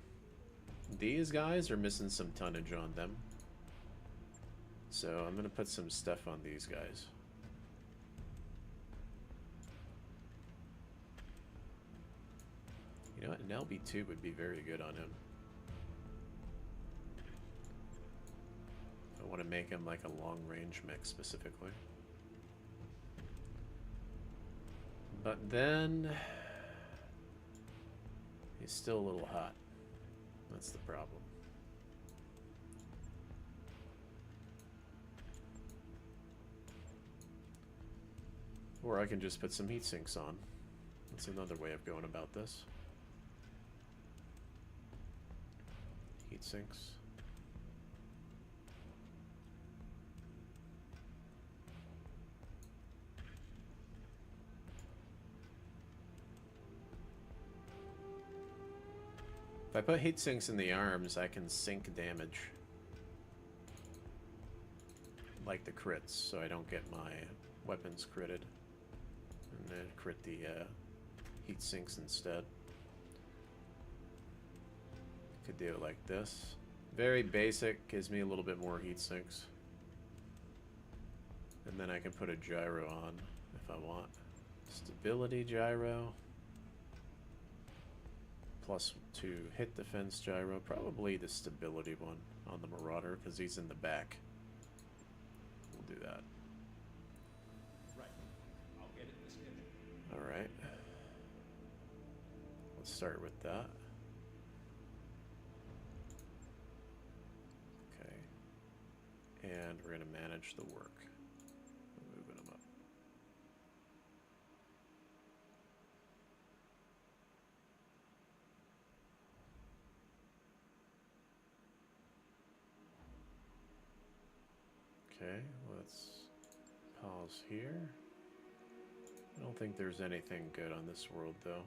These guys are missing some tonnage on them. So I'm going to put some stuff on these guys. You know what? An LB2 would be very good on him. I want to make him like a long-range mech specifically. But then... he's still a little hot. That's the problem. Or I can just put some heat sinks on. That's another way of going about this. Heat sinks. If I put heat sinks in the arms, I can sink damage. Like the crits, so I don't get my weapons critted. And then crit the heat sinks instead. Could do it like this. Very basic, gives me a little bit more heat sinks. And then I can put a gyro on if I want. Stability gyro. +2 hit defense gyro. Probably the stability one on the Marauder because he's in the back. We'll do that. Right. I'll get it this schedule. Alright. Let's start with that. Okay. And we're going to manage the work. Moving them up. Okay, let's pause here. I don't think there's anything good on this world, though.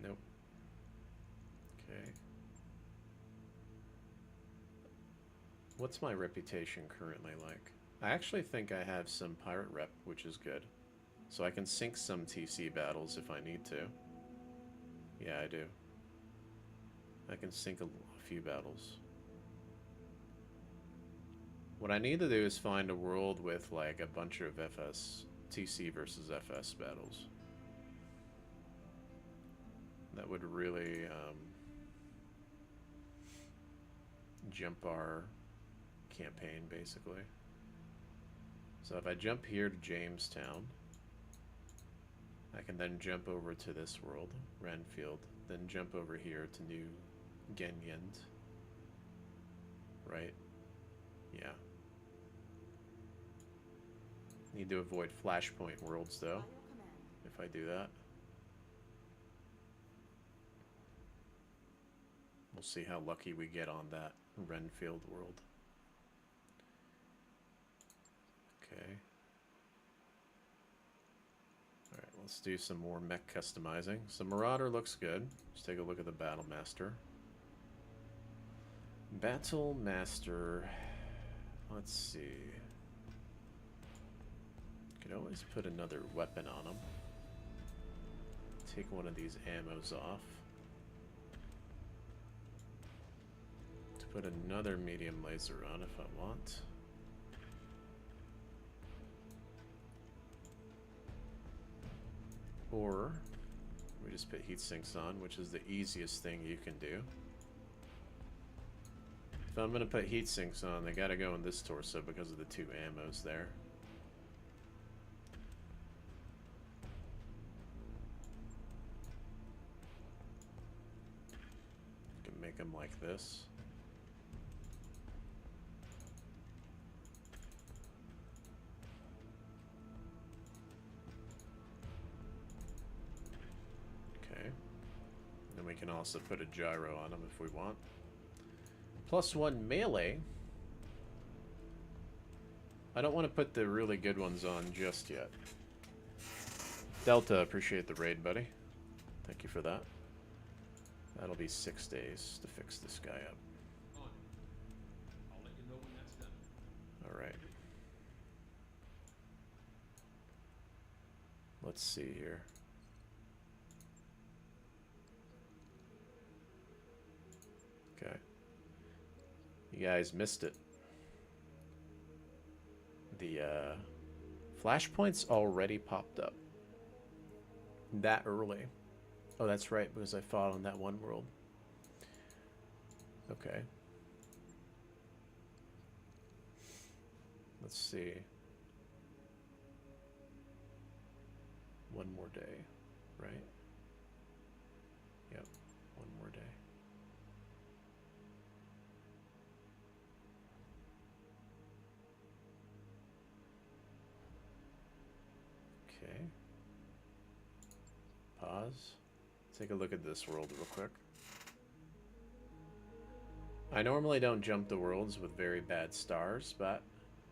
Nope. Okay. What's my reputation currently like? I actually think I have some pirate rep, which is good. So I can sink some TC battles if I need to. Yeah, I do. I can sink a few battles. What I need to do is find a world with like a bunch of FS, TC versus FS battles. That would really jump our campaign, basically. So if I jump here to Jamestown, I can then jump over to this world, Renfield, then jump over here to New Genyend. Right? Yeah. Need to avoid flashpoint worlds, though, if I do that. We'll see how lucky we get on that Renfield world. Okay. Alright, let's do some more mech customizing. So Marauder looks good. Let's take a look at the Battle Master. Battle Master. Let's see. Could always put another weapon on him. Take one of these ammos off. To put another medium laser on if I want. Or we just put heat sinks on, which is the easiest thing you can do. If I'm gonna put heat sinks on, they gotta go in this torso because of the two ammos there. You can make them like this. Okay. Then we can also put a gyro on them if we want. +1 melee. I don't want to put the really good ones on just yet. Delta, appreciate the raid, buddy. Thank you for that. That'll be 6 days to fix this guy up. On. I'll let you know when that's done. Alright. Let's see here. Okay. You guys missed it. The flashpoints already popped up. That early. Oh, that's right, because I fought on that one world. Okay. Let's see. One more day, right? Yep, one more day. Okay. Pause. Take a look at this world real quick. I normally don't jump the worlds with very bad stars, but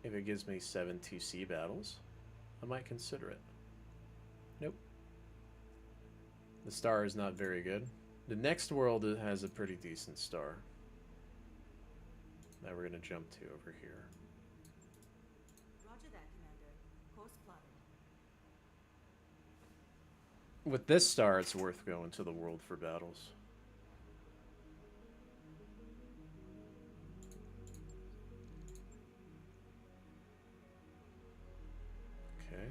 if it gives me 7 2C battles, I might consider it. Nope. The star is not very good. The next world has a pretty decent star. That we're going to jump to over here. Roger that, Commander. Course plotted. With this star, it's worth going to the world for battles. Okay.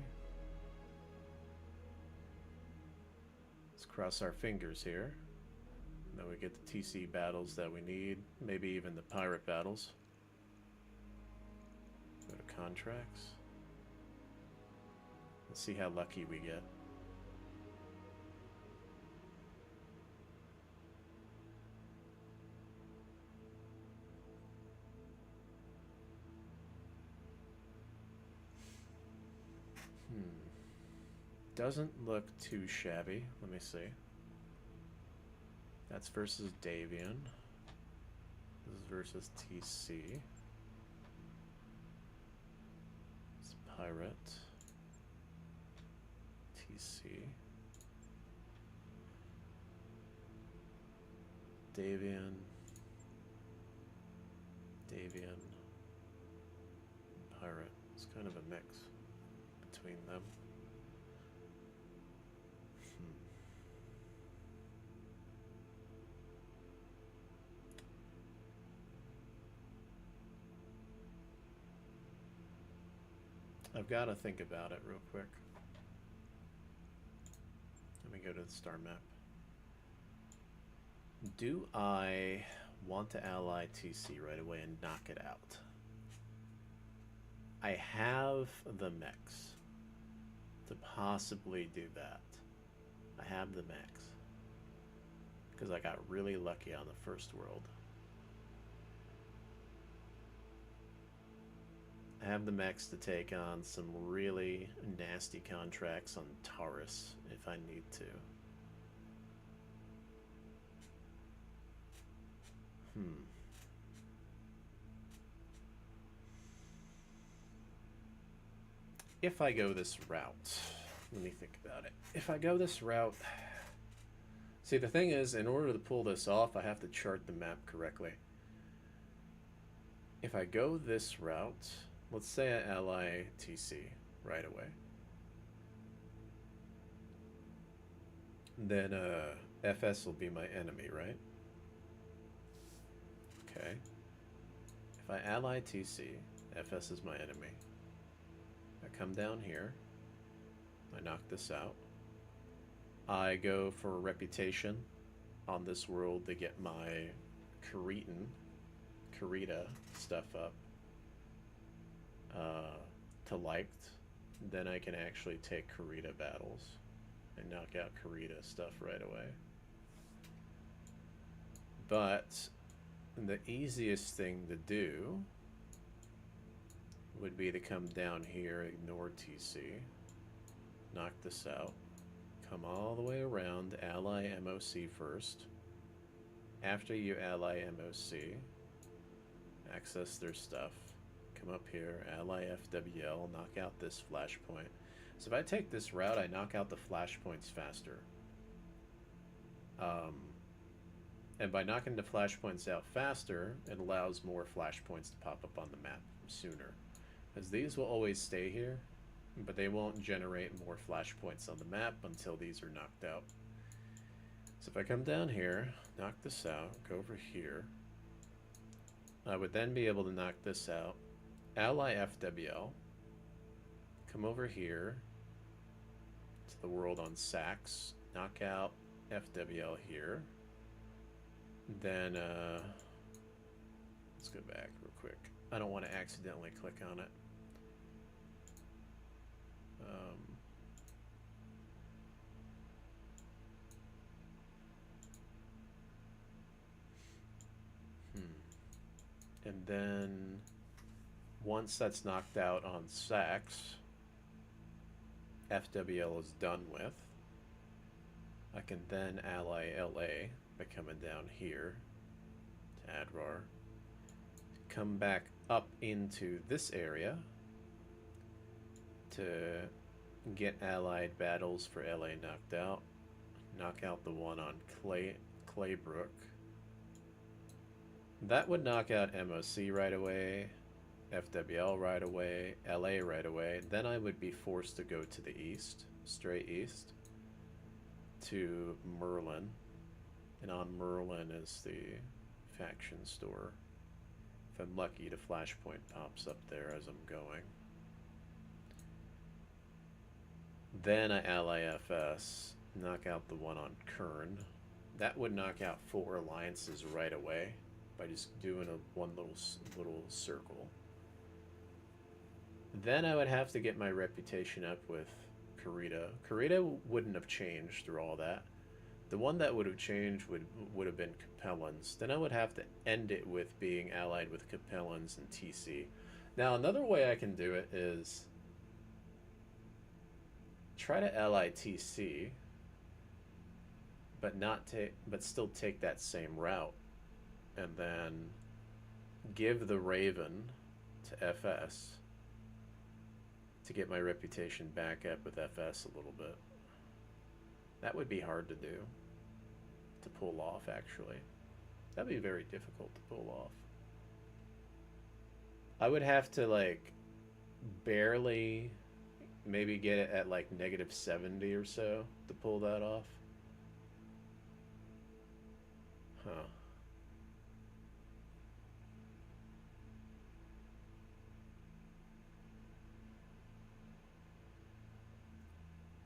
Let's cross our fingers here. And then we get the TC battles that we need. Maybe even the pirate battles. Go to contracts. Let's see how lucky we get. Doesn't look too shabby. Let me see. That's versus Davian. This is versus TC. It's Pirate. TC. Davian. Davian. Pirate. It's kind of a mix between them. I've got to think about it real quick. Let me go to the star map. Do I want to ally TC right away and knock it out? I have the mechs to possibly do that. I have the mechs. Because I got really lucky on the first world. I have the mechs to take on some really nasty contracts on Taurus if I need to. If I go this route, let me think about it. If I go this route, see, the thing is, in order to pull this off, I have to chart the map correctly. if I go this route, let's say I ally TC right away. Then FS will be my enemy, right? Okay. If I ally TC, FS is my enemy. I come down here. I knock this out. I go for a reputation on this world to get my Kurita stuff up to liked. Then I can actually take Kurita battles and knock out Kurita stuff right away. But the easiest thing to do would be to come down here, ignore TC, knock this out, come all the way around, ally MOC first. After you ally MOC, access their stuff, come up here, ally FWL, knock out this flashpoint. So if I take this route, I knock out the flashpoints faster. And by knocking the flashpoints out faster, it allows more flashpoints to pop up on the map sooner. Because these will always stay here, but they won't generate more flashpoints on the map until these are knocked out. So if I come down here, knock this out, go over here, I would then be able to knock this out, ally FWL, come over here to the world on Sax, knock out FWL here. Then, let's go back real quick. I don't want to accidentally click on it. And then, once that's knocked out on Sax, FWL is done with. I can then ally LA by coming down here to Adrar, come back up into this area to get allied battles for LA knocked out, knock out the one on Claybrook. That would knock out MOC right away, FWL right away, LA right away. Then I would be forced to go to the east, straight east, to Merlin. And on Merlin is the faction store. If I'm lucky, the flashpoint pops up there as I'm going. Then I ally FS, knock out the one on Kern. That would knock out 4 alliances right away by just doing one little circle. Then I would have to get my reputation up with Kurita. Kurita wouldn't have changed through all that. The one that would have changed would have been Capellans. Then I would have to end it with being allied with Capellans and TC. Now another way I can do it is try to ally TC, but still take that same route, and then give the Raven to FS to get my reputation back up with FS a little bit. That would be hard to do, to pull off, actually. That'd be very difficult to pull off. I would have to, like, barely maybe get it at, like, -70 or so to pull that off. Huh.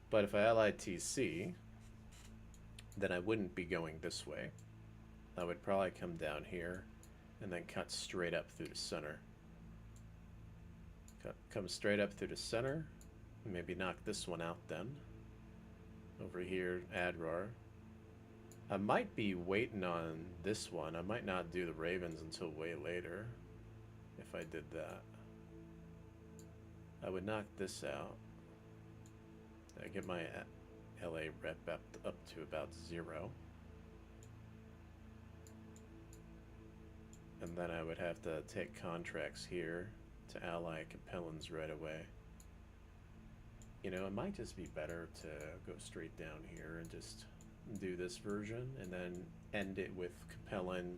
But if I allied TC, then I wouldn't be going this way. I would probably come down here and then cut straight up through the center. Come straight up through the center. Maybe knock this one out then. Over here, Adrar. I might be waiting on this one. I might not do the Ravens until way later if I did that. I would knock this out. I get my LA rep up to about 0. And then I would have to take contracts here to ally Capellans right away. You know, it might just be better to go straight down here and just do this version and then end it with Capellan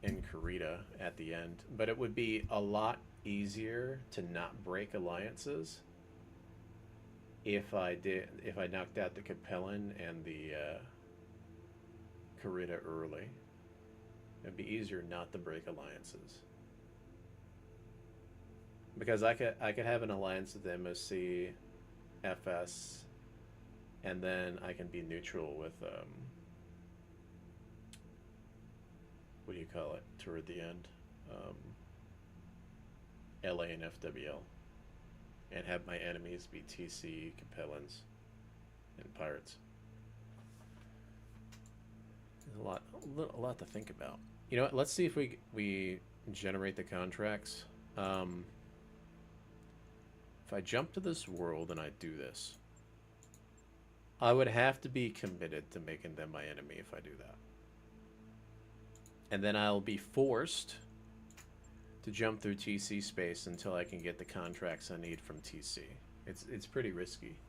in Kurita at the end, but it would be a lot easier to not break alliances if I knocked out the Capellan and the Kurita early. It'd be easier not to break alliances. Because I could have an alliance with MSC, FS, and then I can be neutral with what do you call it toward the end, LA and FWL, and have my enemies be TC, Capellans, and Pirates. There's a lot to think about. You know what? Let's see if we generate the contracts. If I jump to this world and I do this, I would have to be committed to making them my enemy if I do that. And then I'll be forced to jump through TC space until I can get the contracts I need from TC. It's pretty risky.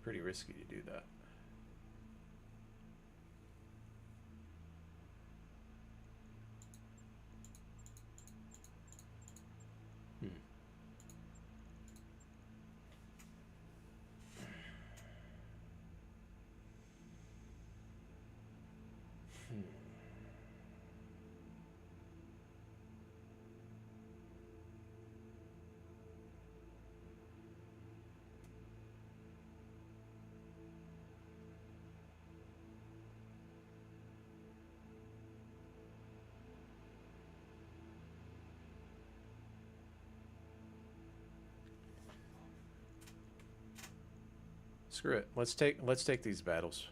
Pretty risky to do that. Screw it. Let's take these battles.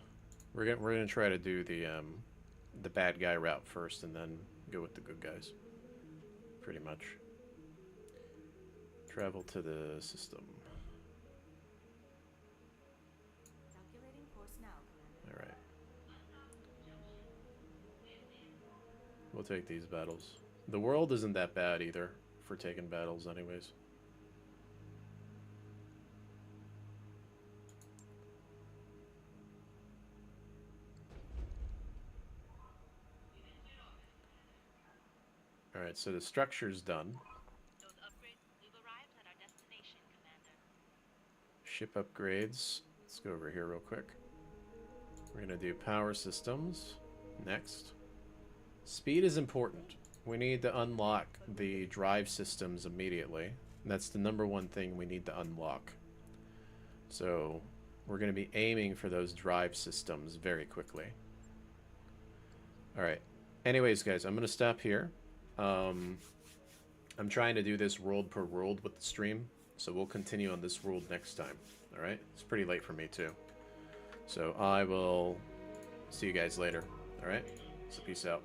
We're gonna try to do the bad guy route first, and then go with the good guys. Pretty much. Travel to the system. Calculating force now, Commander. All right. We'll take these battles. The world isn't that bad either for taking battles, anyways. Alright, so the structure's done. Those upgrades, we've arrived at our destination, Commander. Ship upgrades. Let's go over here real quick. We're going to do power systems next. Speed is important. We need to unlock the drive systems immediately. That's the #1 thing we need to unlock. So we're going to be aiming for those drive systems very quickly. Alright. Anyways, guys, I'm going to stop here. I'm trying to do this world per world with the stream, so we'll continue on this world next time. Alright? It's pretty late for me too. So I will see you guys later. Alright? So peace out.